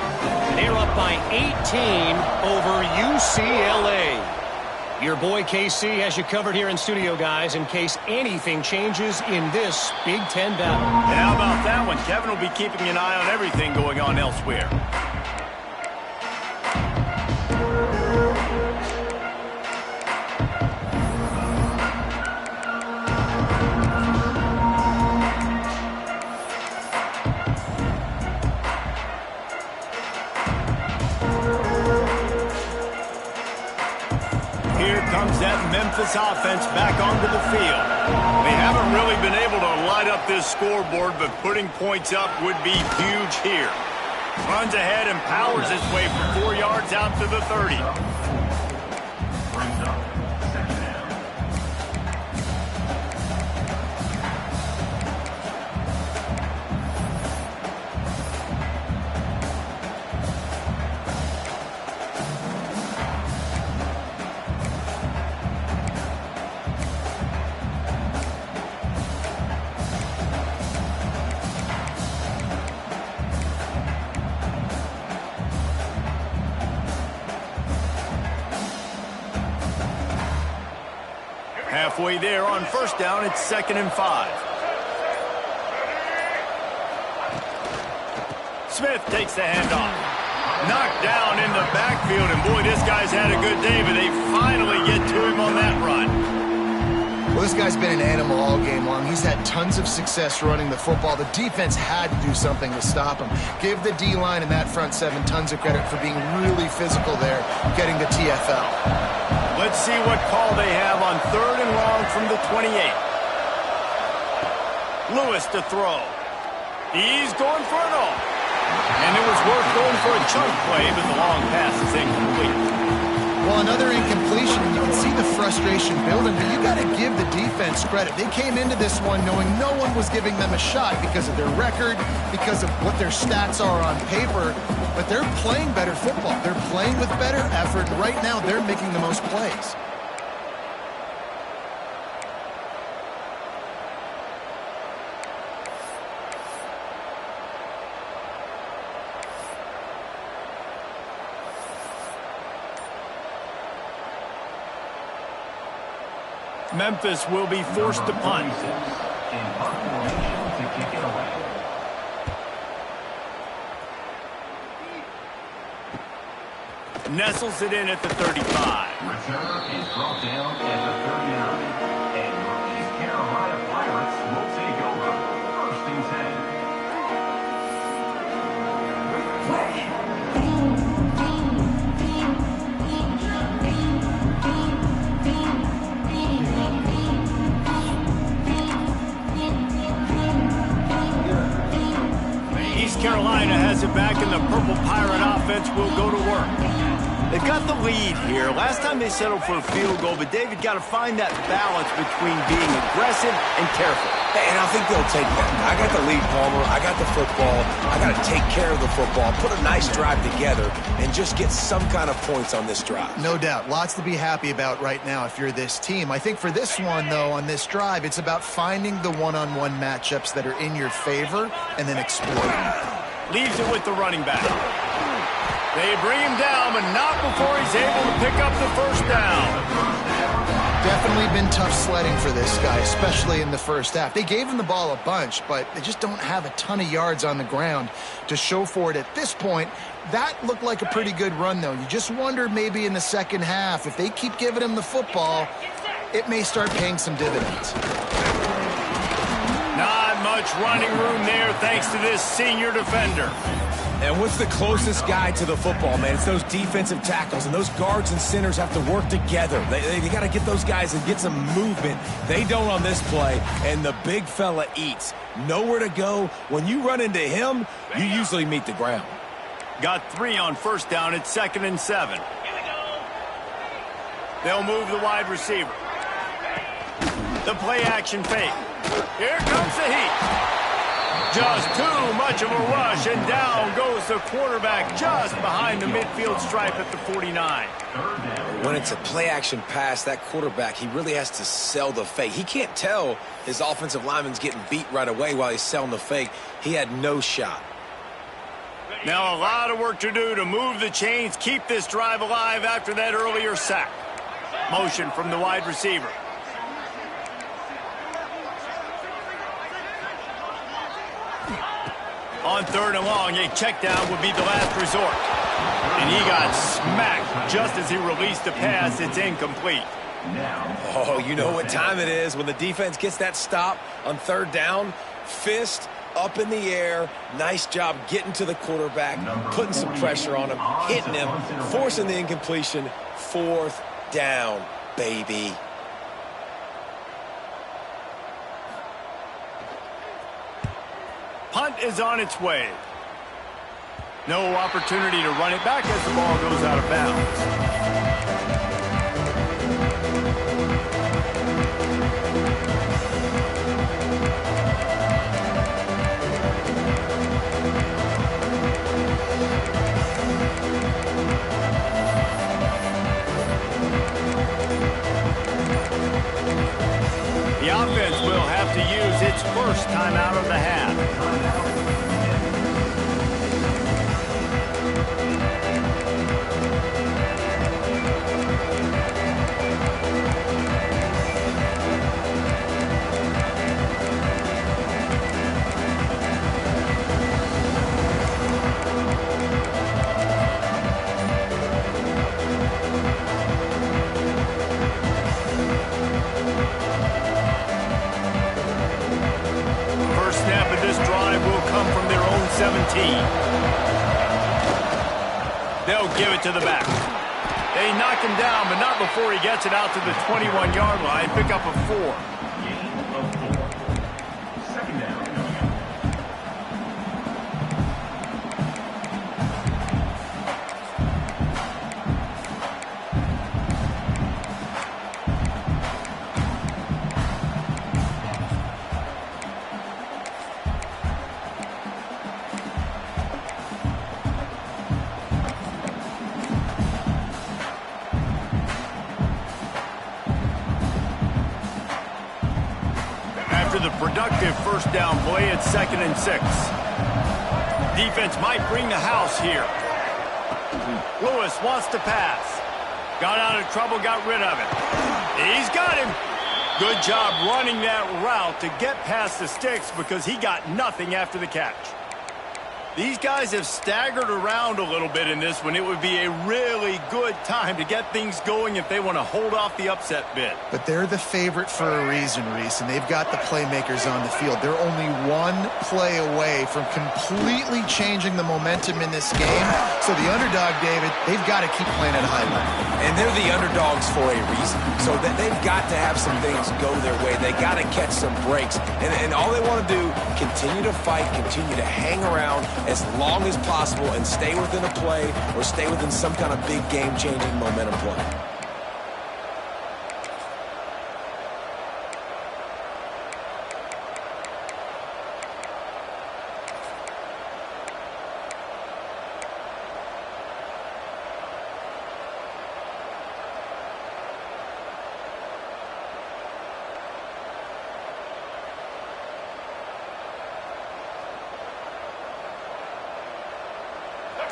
They're up by 18 over UCLA. Your boy KC has you covered here in studio, guys, in case anything changes in this Big Ten battle. And how about that one? Kevin will be keeping an eye on everything going on elsewhere. Memphis offense back onto the field. They haven't really been able to light up this scoreboard, but putting points up would be huge here. Runs ahead and powers his way for 4 yards out to the 30. Halfway there on 1st down, it's 2nd and 5. Smith takes the handoff. Knocked down in the backfield, and boy, this guy's had a good day, but they finally get to him on that run. Well, this guy's been an animal all game long. He's had tons of success running the football. The defense had to do something to stop him. Give the D-line and that front 7 tons of credit for being really physical there, getting the TFL. Let's see what call they have on 3rd and long from the 28. Lewis to throw. He's going for it all. And it was worth going for a chunk play, but the long pass is incomplete. Well, another incompletion, and you can see the frustration building, but you got to give the defense credit. They came into this one knowing no one was giving them a shot because of their record, because of what their stats are on paper, but they're playing better football. They're playing with better effort. Right now, they're making the most plays. Memphis will be forced to punt. Nestles it in at the 35. Return is brought down at the 39. And your East Carolina Pirates will take over 1st and 10. East Carolina has it back, and the Purple Pirate offense will go to work. They've got the lead here. Last time they settled for a field goal, but David got to find that balance between being aggressive and careful. And I think they'll take that. I got the lead, Palmer. I got the football. I got to take care of the football, put a nice drive together, and just get some kind of points on this drive. No doubt. Lots to be happy about right now if you're this team. I think for this one, though, on this drive, it's about finding the one-on-one matchups that are in your favor and then exploiting. Leaves it with the running back. They bring him down, but not before he's able to pick up the 1st down. Definitely been tough sledding for this guy, especially in the first half. They gave him the ball a bunch, but they just don't have a ton of yards on the ground to show for it at this point. That looked like a pretty good run, though. You just wondered maybe in the second half, if they keep giving him the football, it may start paying some dividends. Not much running room there thanks to this senior defender. And what's the closest guy to the football, man? It's those defensive tackles, and those guards and centers have to work together. They got to get those guys and get some movement. They don't on this play, and the big fella eats. Nowhere to go. When you run into him, you usually meet the ground. Got 3 on first down. It's 2nd and 7. They'll move the wide receiver. The play action fake. Here comes the heat. Just too much of a rush, and down goes the quarterback just behind the midfield stripe at the 49. When it's a play-action pass, that quarterback, he really has to sell the fake. He can't tell his offensive lineman's getting beat right away while he's selling the fake. He had no shot. Now a lot of work to do to move the chains, keep this drive alive after that earlier sack. Motion from the wide receiver. On 3rd and long, a check down would be the last resort. And he got smacked just as he released the pass. It's incomplete. Oh, you know what time it is when the defense gets that stop on 3rd down. Fist up in the air. Nice job getting to the quarterback, putting some pressure on him, hitting him, forcing the incompletion. 4th down, baby. Punt is on its way. No opportunity to run it back as the ball goes out of bounds. The offense will have to use its first timeout of the half. Snap of this drive will come from their own 17. They'll give it to the back. They knock him down, but not before he gets it out to the 21-yard line. Pick up a 4. The productive first down play at 2nd and 6. Defense might bring the house here. Lewis wants to pass. Got out of trouble, got rid of it. He's got him. Good job running that route to get past the sticks because he got nothing after the catch. These guys have staggered around a little bit in this one. It would be a really good time to get things going if they want to hold off the upset bid. But they're the favorite for a reason, Reese, and they've got the playmakers on the field. They're only one play away from completely changing the momentum in this game. So the underdog, David, they've got to keep playing at a high level. And they're the underdogs for a reason. So that they've got to have some things go their way. They got to catch some breaks. And all they want to do, continue to fight, continue to hang around as long as possible and stay within a play or stay within some kind of big game-changing momentum play.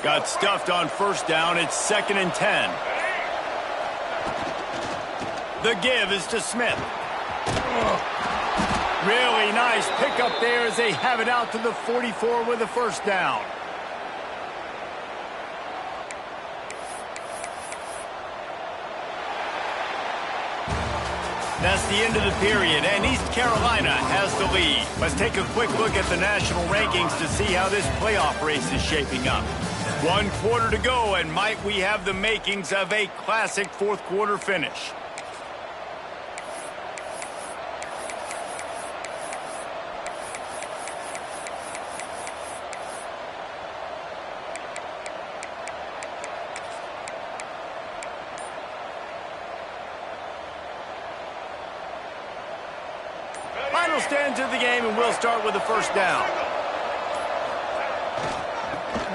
Got stuffed on first down. It's 2nd and 10. The give is to Smith. Really nice pickup there as they have it out to the 44 with a first down. That's the end of the period, and East Carolina has the lead. Let's take a quick look at the national rankings to see how this playoff race is shaping up. 1 quarter to go, and might we have the makings of a classic fourth quarter finish. Final stands of the game, and we'll start with the first down.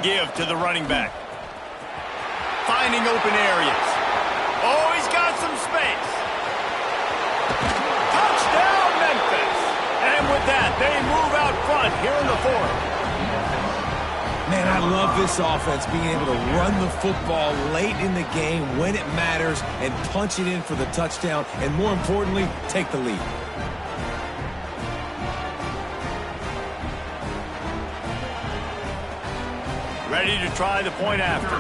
Give to the running back. Finding open areas. Oh, he's got some space. Touchdown, Memphis. And with that, they move out front here in the fourth. Man, I love this offense being able to run the football late in the game when it matters and punch it in for the touchdown, and more importantly, take the lead. Ready to try the point after.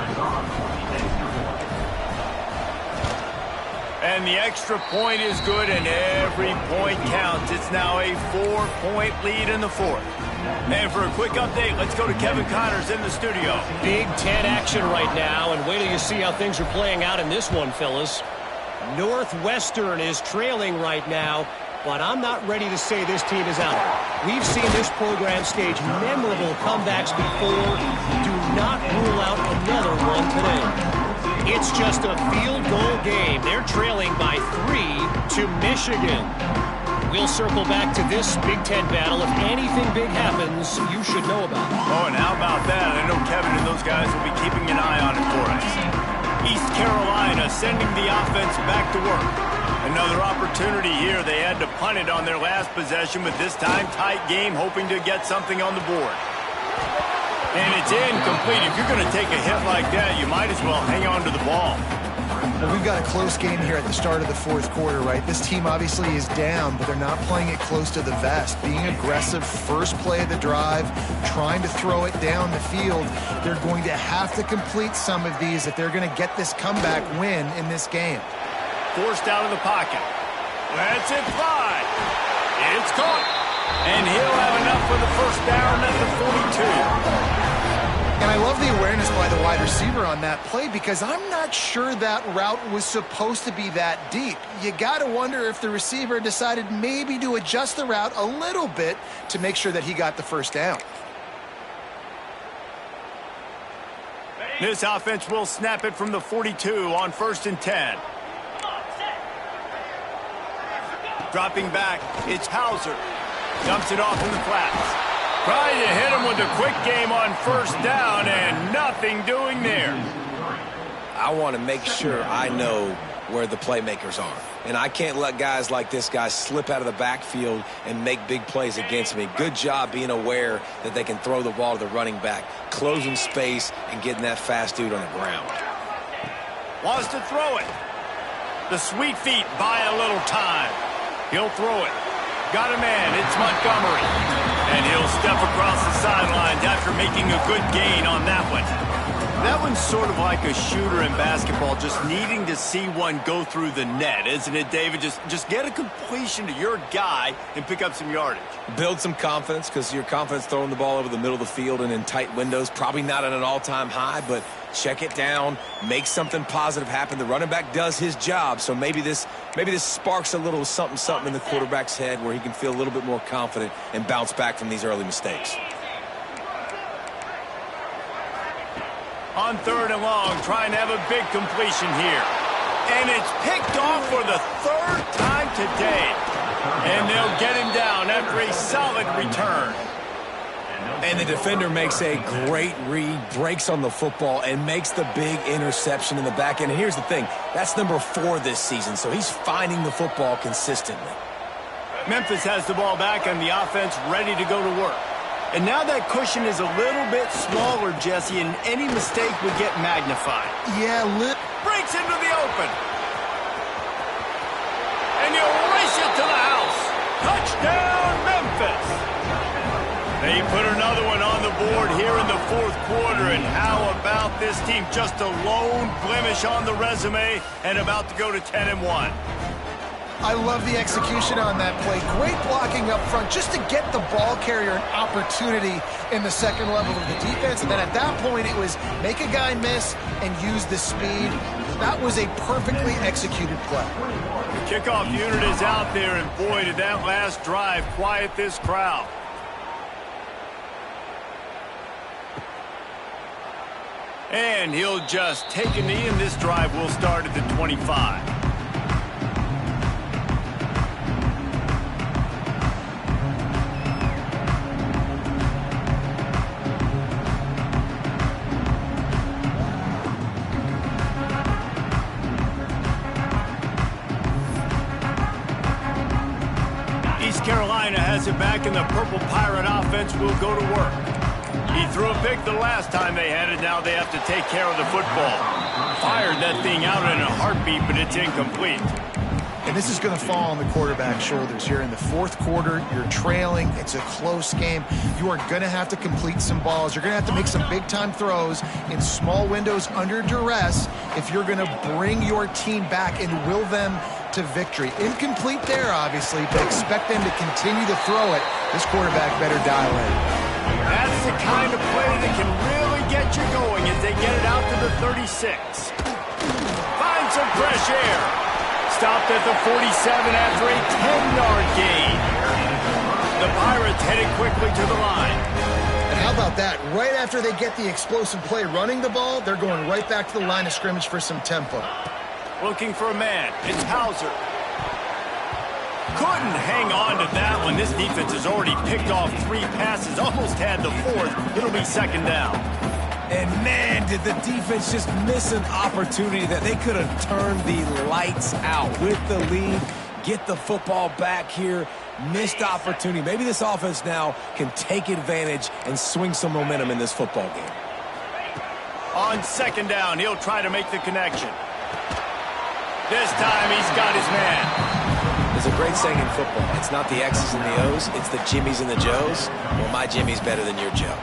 And the extra point is good, and every point counts. It's now a 4-point lead in the fourth. And for a quick update, let's go to Kevin Connors in the studio. Big Ten action right now, and wait till you see how things are playing out in this one, fellas. Northwestern is trailing right now, but I'm not ready to say this team is out. We've seen this program stage memorable comebacks before. Do not rule out another one today. It's just a field goal game. They're trailing by 3 to Michigan. We'll circle back to this Big Ten battle. If anything big happens, you should know about it. Oh, and how about that? I know Kevin and those guys will be keeping an eye on it for us. East Carolina sending the offense back to work. Another opportunity here. They had to punt it on their last possession, but this time tight game, hoping to get something on the board. And it's incomplete. If you're going to take a hit like that, you might as well hang on to the ball. Well, we've got a close game here at the start of the fourth quarter, right? This team obviously is down, but they're not playing it close to the vest. Being aggressive, first play of the drive, trying to throw it down the field. They're going to have to complete some of these if they're going to get this comeback win in this game. Forced out of the pocket. Lets it fly. It's caught. And he'll have enough for the first down at the 42. And I love the awareness by the wide receiver on that play because I'm not sure that route was supposed to be that deep. You got to wonder if the receiver decided maybe to adjust the route a little bit to make sure that he got the first down. This offense will snap it from the 42 on 1st and 10. Dropping back, it's Hauser. Dumps it off in the flats. Trying to hit him with a quick game on first down, and nothing doing there. I want to make sure I know where the playmakers are. And I can't let guys like this guy slip out of the backfield and make big plays against me. Good job being aware that they can throw the ball to the running back, closing space, and getting that fast dude on the ground. Wants to throw it. The sweet feet buy a little time. He'll throw it. Got a man. It's Montgomery. And he'll step across the sidelines after making a good gain on that one. That one's sort of like a shooter in basketball, just needing to see one go through the net, isn't it, David? Just get a completion to your guy and pick up some yardage. Build some confidence, because your confidence throwing the ball over the middle of the field and in tight windows, probably not at an all-time high, but check it down, make something positive happen. The running back does his job, so maybe this sparks a little something in the quarterback's head where he can feel a little bit more confident and bounce back from these early mistakes. On 3rd and long, trying to have a big completion here. And it's picked off for the 3rd time today. And they'll get him down after a solid return. And the defender makes a great read, breaks on the football, and makes the big interception in the back end. And here's the thing, that's number 4 this season, so he's finding the football consistently. Memphis has the ball back and the offense ready to go to work. And now that cushion is a little bit smaller, Jesse, and any mistake would get magnified. Yeah, breaks into the open. And he'll race it to the house. Touchdown, Memphis. They put another one on the board here in the fourth quarter. And how about this team? Just a lone blemish on the resume and about to go to 10-1. I love the execution on that play. Great blocking up front just to get the ball carrier an opportunity in the second level of the defense. And then at that point, it was make a guy miss and use the speed. That was a perfectly executed play. The kickoff unit is out there, and boy, did that last drive quiet this crowd. And he'll just take a knee, and this drive will start at the 25. Carolina has it back, and the Purple Pirate offense will go to work. He threw a pick the last time they had it. Now they have to take care of the football. Fired that thing out in a heartbeat, but it's incomplete. And this is going to fall on the quarterback's shoulders. You're in the fourth quarter. You're trailing. It's a close game. You are going to have to complete some balls. You're going to have to make some big-time throws in small windows under duress if you're going to bring your team back and will them to victory. Incomplete there, obviously, but expect them to continue to throw it. This quarterback better dial in. That's the kind of play that can really get you going as they get it out to the 36. Find some fresh air. Stopped at the 47 after a 10-yard gain. The Pirates headed quickly to the line. And how about that? Right after they get the explosive play running the ball, they're going right back to the line of scrimmage for some tempo. Looking for a man. It's Hauser. Couldn't hang on to that one. This defense has already picked off 3 passes, almost had the 4th. It'll be second down. And man, did the defense just miss an opportunity that they could have turned the lights out with the lead, get the football back here. Missed opportunity. Maybe this offense now can take advantage and swing some momentum in this football game. On second down, he'll try to make the connection. This time he's got his man. There's a great saying in football. It's not the X's and the O's, it's the Jimmies and the Joes. Well, my Jimmy's better than your Joe.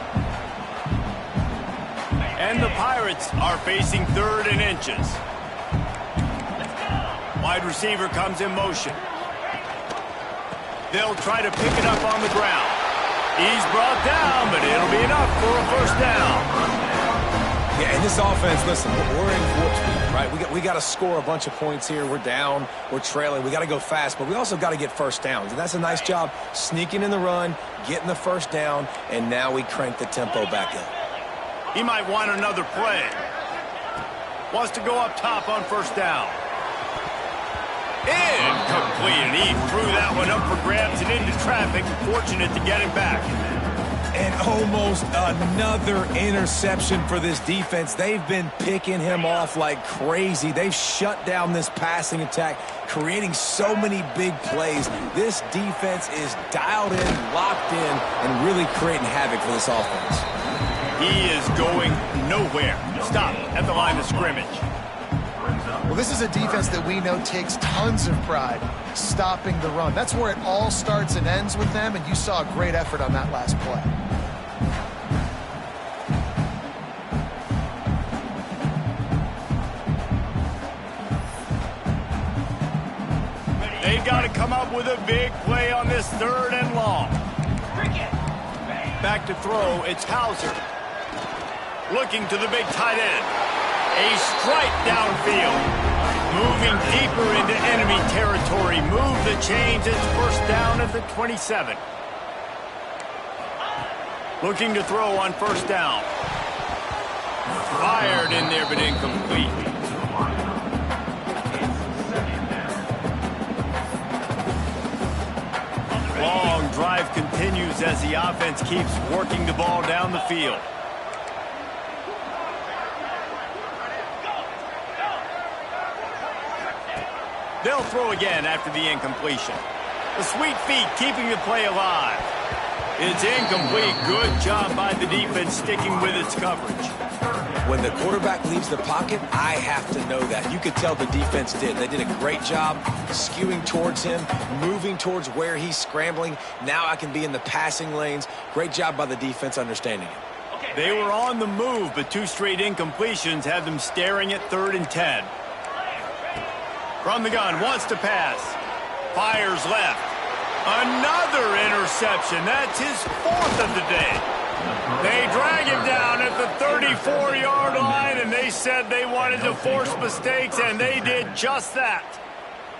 And the Pirates are facing 3rd and inches. Wide receiver comes in motion. They'll try to pick it up on the ground. He's brought down, but it'll be enough for a first down. Yeah, and this offense, listen, we're in warp speed, right? We got to score a bunch of points here. We're down, we're trailing. We got to go fast, but we also got to get first downs. And that's a nice job sneaking in the run, getting the first down, and now we crank the tempo back up. He might want another play. Wants to go up top on first down. Incomplete, and he threw that one up for grabs and into traffic. Fortunate to get him back. And almost another interception for this defense. They've been picking him off like crazy. They've shut down this passing attack, creating so many big plays. This defense is dialed in, locked in, and really creating havoc for this offense. He is going nowhere. Stop at the line of scrimmage. Well, this is a defense that we know takes tons of pride stopping the run. That's where it all starts and ends with them, and you saw a great effort on that last play. They've got to come up with a big play on this 3rd and long. Back to throw, it's Hauser. Looking to the big tight end. A strike downfield. Moving deeper into enemy territory. Move the chains. It's first down at the 27. Looking to throw on first down. Fired in there, but incomplete. Long drive continues as the offense keeps working the ball down the field. They'll throw again after the incompletion. The sweet feet keeping the play alive. It's incomplete. Good job by the defense sticking with its coverage. When the quarterback leaves the pocket, I have to know that. You could tell the defense did. They did a great job skewing towards him, moving towards where he's scrambling. Now I can be in the passing lanes. Great job by the defense understanding it. They were on the move, but 2 straight incompletions had them staring at 3rd and 10. From the gun, wants to pass. Fires left. Another interception. That's his 4th of the day. They drag him down at the 34-yard line, and they said they wanted to force mistakes, and they did just that.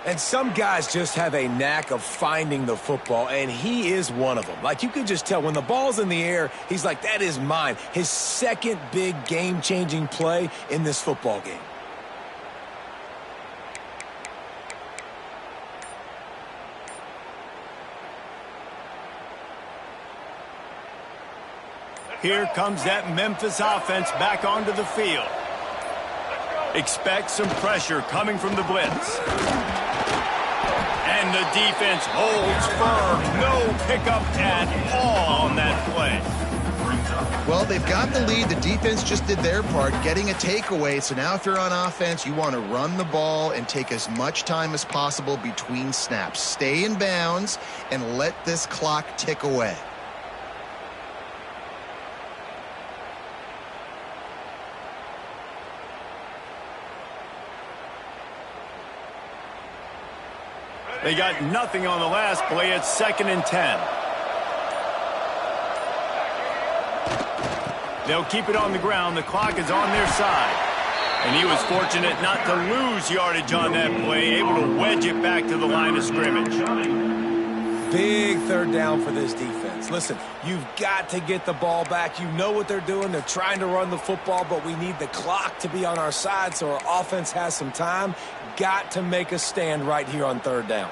And some guys just have a knack of finding the football, and he is one of them. Like, you could just tell when the ball's in the air, he's like, that is mine. His second big game-changing play in this football game. Here comes that Memphis offense back onto the field. Expect some pressure coming from the blitz. And the defense holds firm. No pickup at all on that play. Well, they've got the lead. The defense just did their part, getting a takeaway. So now if you're on offense, you want to run the ball and take as much time as possible between snaps. Stay in bounds and let this clock tick away. They got nothing on the last play. It's 2nd and 10. They'll keep it on the ground. The clock is on their side. And he was fortunate not to lose yardage on that play, able to wedge it back to the line of scrimmage. Big 3rd down for this defense. Listen, you've got to get the ball back. You know what they're doing. They're trying to run the football, but we need the clock to be on our side so our offense has some time. Got to make a stand right here on 3rd down.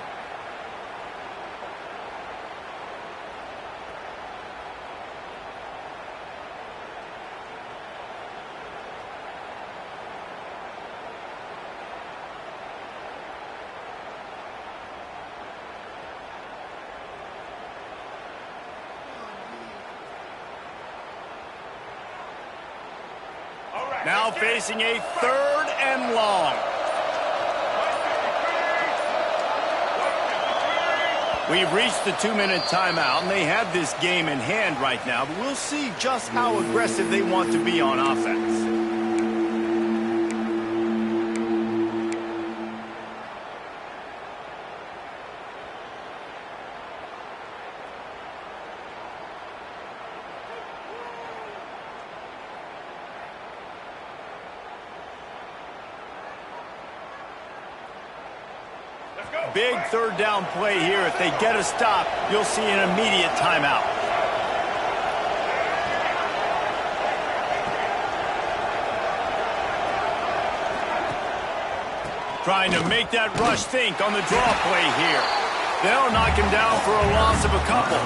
Now facing a 3rd and long. We've reached the 2-minute timeout, and they have this game in hand right now, but we'll see just how aggressive they want to be on offense. Big 3rd down play here. If they get a stop, you'll see an immediate timeout. Trying to make that rush think on the draw play here. They'll knock him down for a loss of a couple.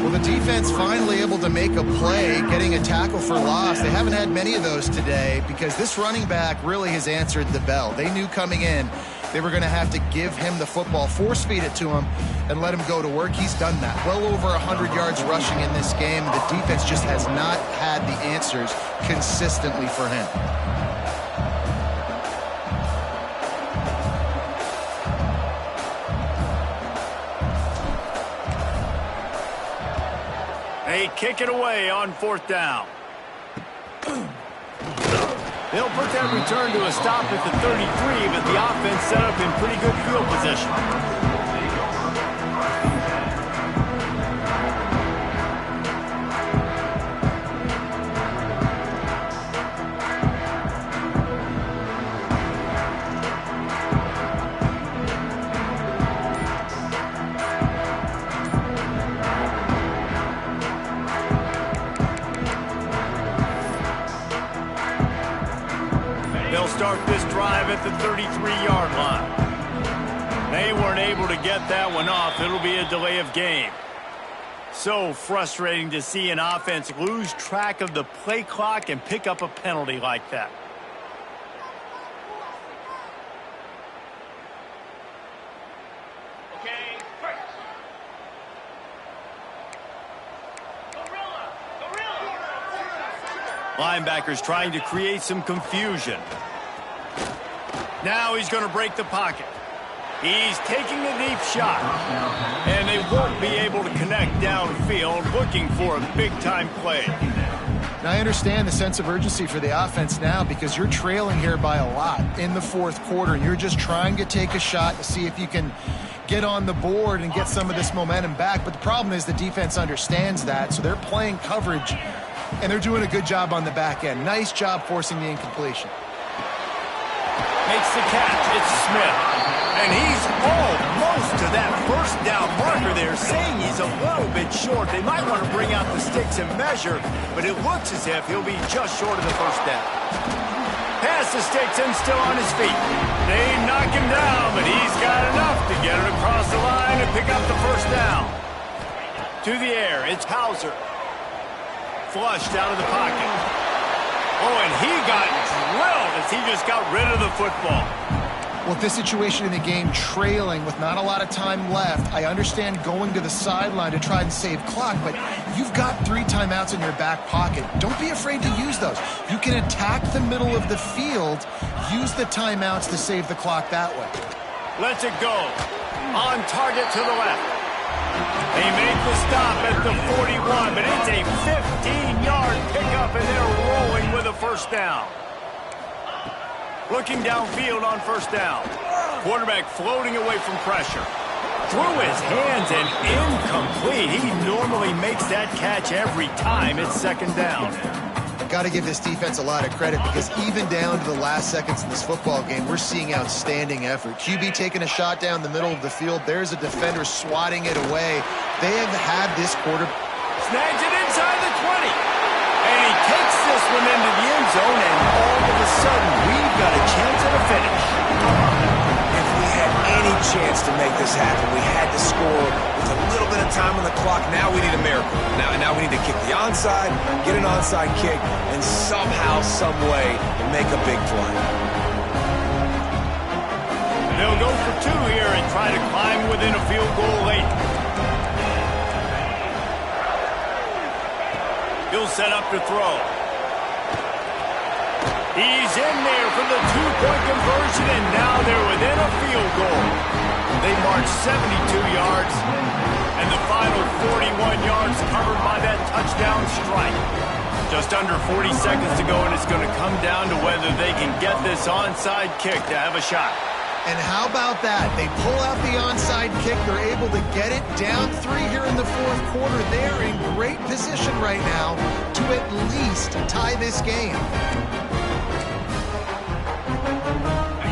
Well, the defense finally able to make a play, getting a tackle for loss. They haven't had many of those today because this running back really has answered the bell. They knew coming in they were going to have to give him the football, force-feed it to him, and let him go to work. He's done that. Well over 100 yards rushing in this game. The defense just has not had the answers consistently for him. They kick it away on 4th down. They'll put that return to a stop at the 33, but the offense set up in pretty good field position. Start this drive at the 33-yard line. They weren't able to get that one off. It'll be a delay of game. So frustrating to see an offense lose track of the play clock and pick up a penalty like that. Linebackers trying to create some confusion. Now he's going to break the pocket. He's taking a deep shot. And they won't be able to connect downfield, looking for a big-time play. Now, I understand the sense of urgency for the offense now because you're trailing here by a lot in the fourth quarter. You're just trying to take a shot to see if you can get on the board and get some of this momentum back. But the problem is the defense understands that, so they're playing coverage, and they're doing a good job on the back end. Nice job forcing the incompletion. Makes the catch. It's Smith. And he's almost to that first down marker there, saying he's a little bit short. They might want to bring out the sticks and measure, but it looks as if he'll be just short of the first down. Past the sticks and still on his feet. They knock him down, but he's got enough to get it across the line and pick up the first down. To the air, it's Hauser. Flushed out of the pocket. Oh, and he got drilled as he just got rid of the football. With this situation in the game, trailing with not a lot of time left, I understand going to the sideline to try and save clock, but you've got 3 timeouts in your back pocket. Don't be afraid to use those. You can attack the middle of the field, use the timeouts to save the clock that way. Lets it go. On target to the left. They make the stop at the 41, but it's a 15-yard pickup, and they're rolling with a first down. Looking downfield on first down. Quarterback floating away from pressure. Through his hands and incomplete. He normally makes that catch every time it's second down. Got to give this defense a lot of credit because even down to the last seconds in this football game, we're seeing outstanding effort. QB taking a shot down the middle of the field. There's a defender swatting it away. They have had this quarter. Snags it inside the 20. And he takes this one into the end zone, and all of a sudden, we've got a chance at a finish. If we had any chance to make this happen, we had to score with a little bit of time on the clock. Now we need a miracle. Now we need to kick the onside, get an onside kick, and somehow, some way, make a big play. They'll go for 2 here and try to climb within a field goal late. He'll set up to throw. He's in there for the 2-point conversion, and now they're within a field goal. They march 72 yards, and the final 41 yards covered by that touchdown strike. Just under 40 seconds to go, and it's going to come down to whether they can get this onside kick to have a shot. And how about that? They pull out the onside kick. They're able to get it down 3 here in the fourth quarter. They're in great position right now to at least tie this game.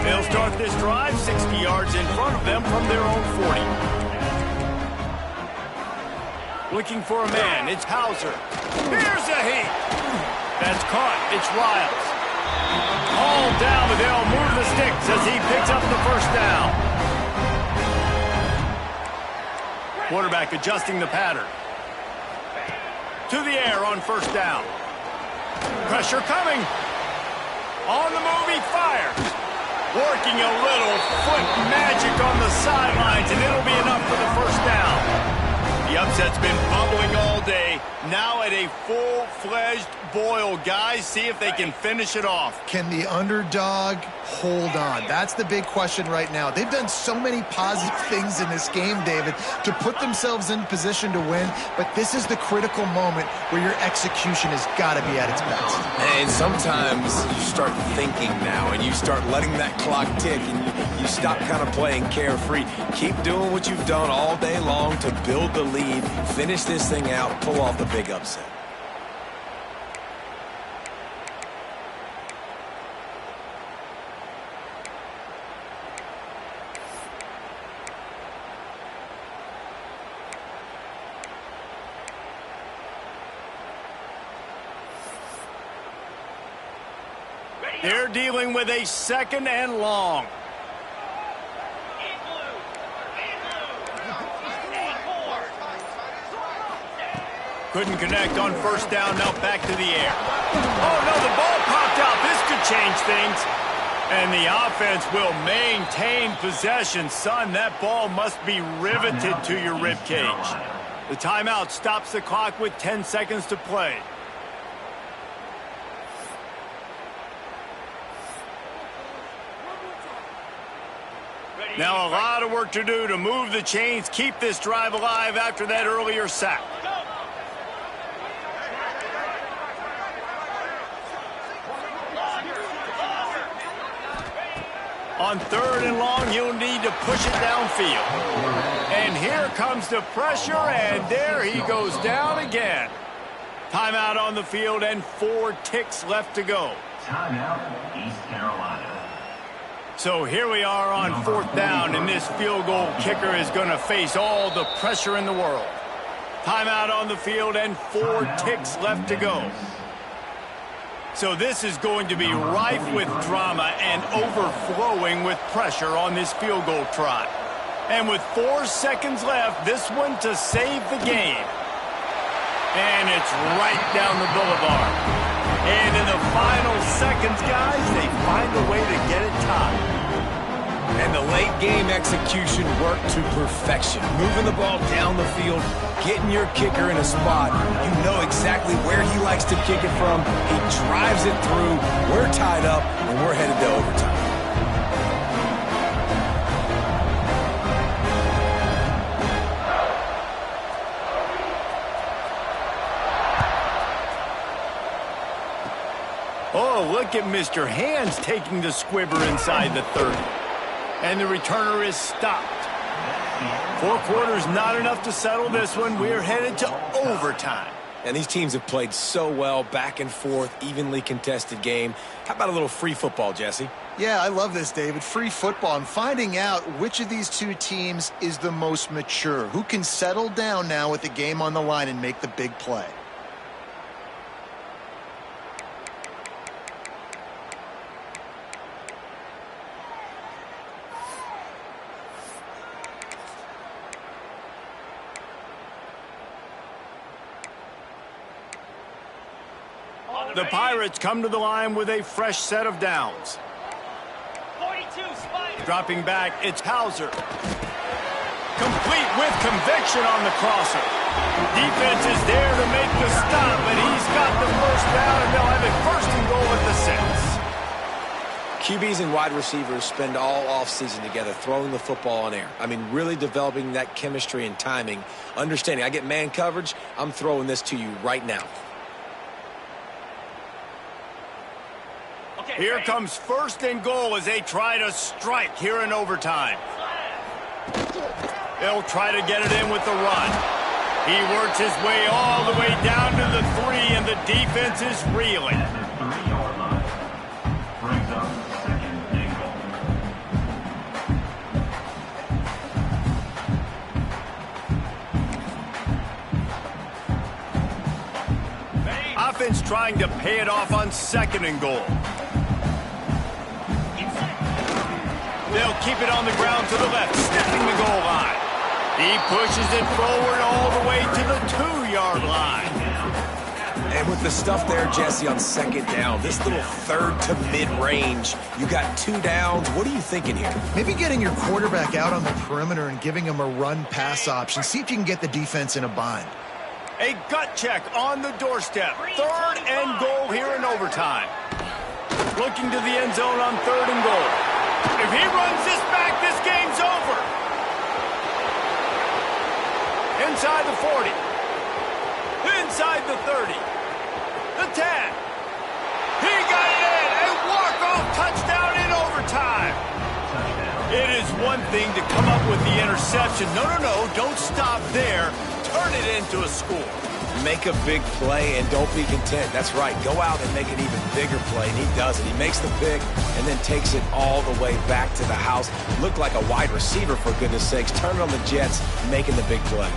They'll start this drive 60 yards in front of them from their own 40. Looking for a man. It's Hauser. Here's a heat. That's caught. It's Riles. All down, but they'll move the sticks as he picks up the first down. Quarterback adjusting the pattern. To the air on first down. Pressure coming. On the move, he fires. Working a little foot magic on the sidelines, and it'll be enough for the first down. The upset's been bubbling all day. Now at a full-fledged boil. Guys, see if they can finish it off. Can the underdog hold on? That's the big question right now. They've done so many positive things in this game, David, to put themselves in position to win, but this is the critical moment where your execution has got to be at its best. And sometimes you start thinking now, and you start letting that clock tick, and you stop kind of playing carefree. Keep doing what you've done all day long to build the lead, finish this thing out, pull off the big upset. They're dealing with a second and long. Couldn't connect on first down, now back to the air. Oh, no, the ball popped out. This could change things. And the offense will maintain possession. Son, that ball must be riveted to your ribcage. The timeout stops the clock with 10 seconds to play. Now a lot of work to do to move the chains, keep this drive alive after that earlier sack. On 3rd and long, you'll need to push it downfield. And here comes the pressure, and there he goes down again. Timeout on the field and 4 ticks left to go. Timeout, East Carolina. So here we are on 4th down, and this field goal kicker is going to face all the pressure in the world. Timeout on the field and 4 ticks left to go. So this is going to be rife with drama and overflowing with pressure on this field goal try. And with 4 seconds left, this one to save the game. And it's right down the boulevard. And in the final seconds, guys, they find a way to get it tied. And the late game execution worked to perfection. Moving the ball down the field, getting your kicker in a spot. You know exactly where he likes to kick it from. He drives it through. We're tied up, and we're headed to overtime. Oh, look at Mr. Hands taking the squibber inside the 30. And the returner is stopped. 4 quarters, not enough to settle this one. We're headed to overtime. And these teams have played so well, back and forth, evenly contested game. How about a little free football, Jesse? Yeah, I love this, David. Free football. I'm finding out which of these 2 teams is the most mature. Who can settle down now with the game on the line and make the big play? The Pirates come to the line with a fresh set of downs. 42 Spider. Dropping back, it's Hauser. Complete with conviction on the crosser. Defense is there to make the stop, but he's got the first down, and they'll have a 1st and goal at the 6. QBs and wide receivers spend all offseason together throwing the football on air. I mean, really developing that chemistry and timing. Understanding, I get man coverage, I'm throwing this to you right now. Here comes 1st and goal as they try to strike here in overtime. They'll try to get it in with the run. He works his way all the way down to the 3, and the defense is reeling. At the 3-yard line. Brings up 2nd and goal. Offense trying to pay it off on 2nd and goal. They'll keep it on the ground to the left, sniffing the goal line. He pushes it forward all the way to the 2-yard line. And with the stuff there, Jesse, on 2nd down, this little 3rd to mid-range, you got 2 downs. What are you thinking here? Maybe getting your quarterback out on the perimeter and giving him a run-pass option. See if you can get the defense in a bind. A gut check on the doorstep. 3rd and goal here in overtime. Looking to the end zone on 3rd and goal. If he runs this back, this game's over. Inside the 40. Inside the 30. The 10. He got it in. A walk-off touchdown in overtime. It is one thing to come up with the interception. No, don't stop there. Turn it into a score. Make a big play and don't be content. That's right. Go out and make an even bigger play, and he does it. He makes the pick and then takes it all the way back to the house. Looked like a wide receiver, for goodness sakes. Turn it on the Jets, making the big play.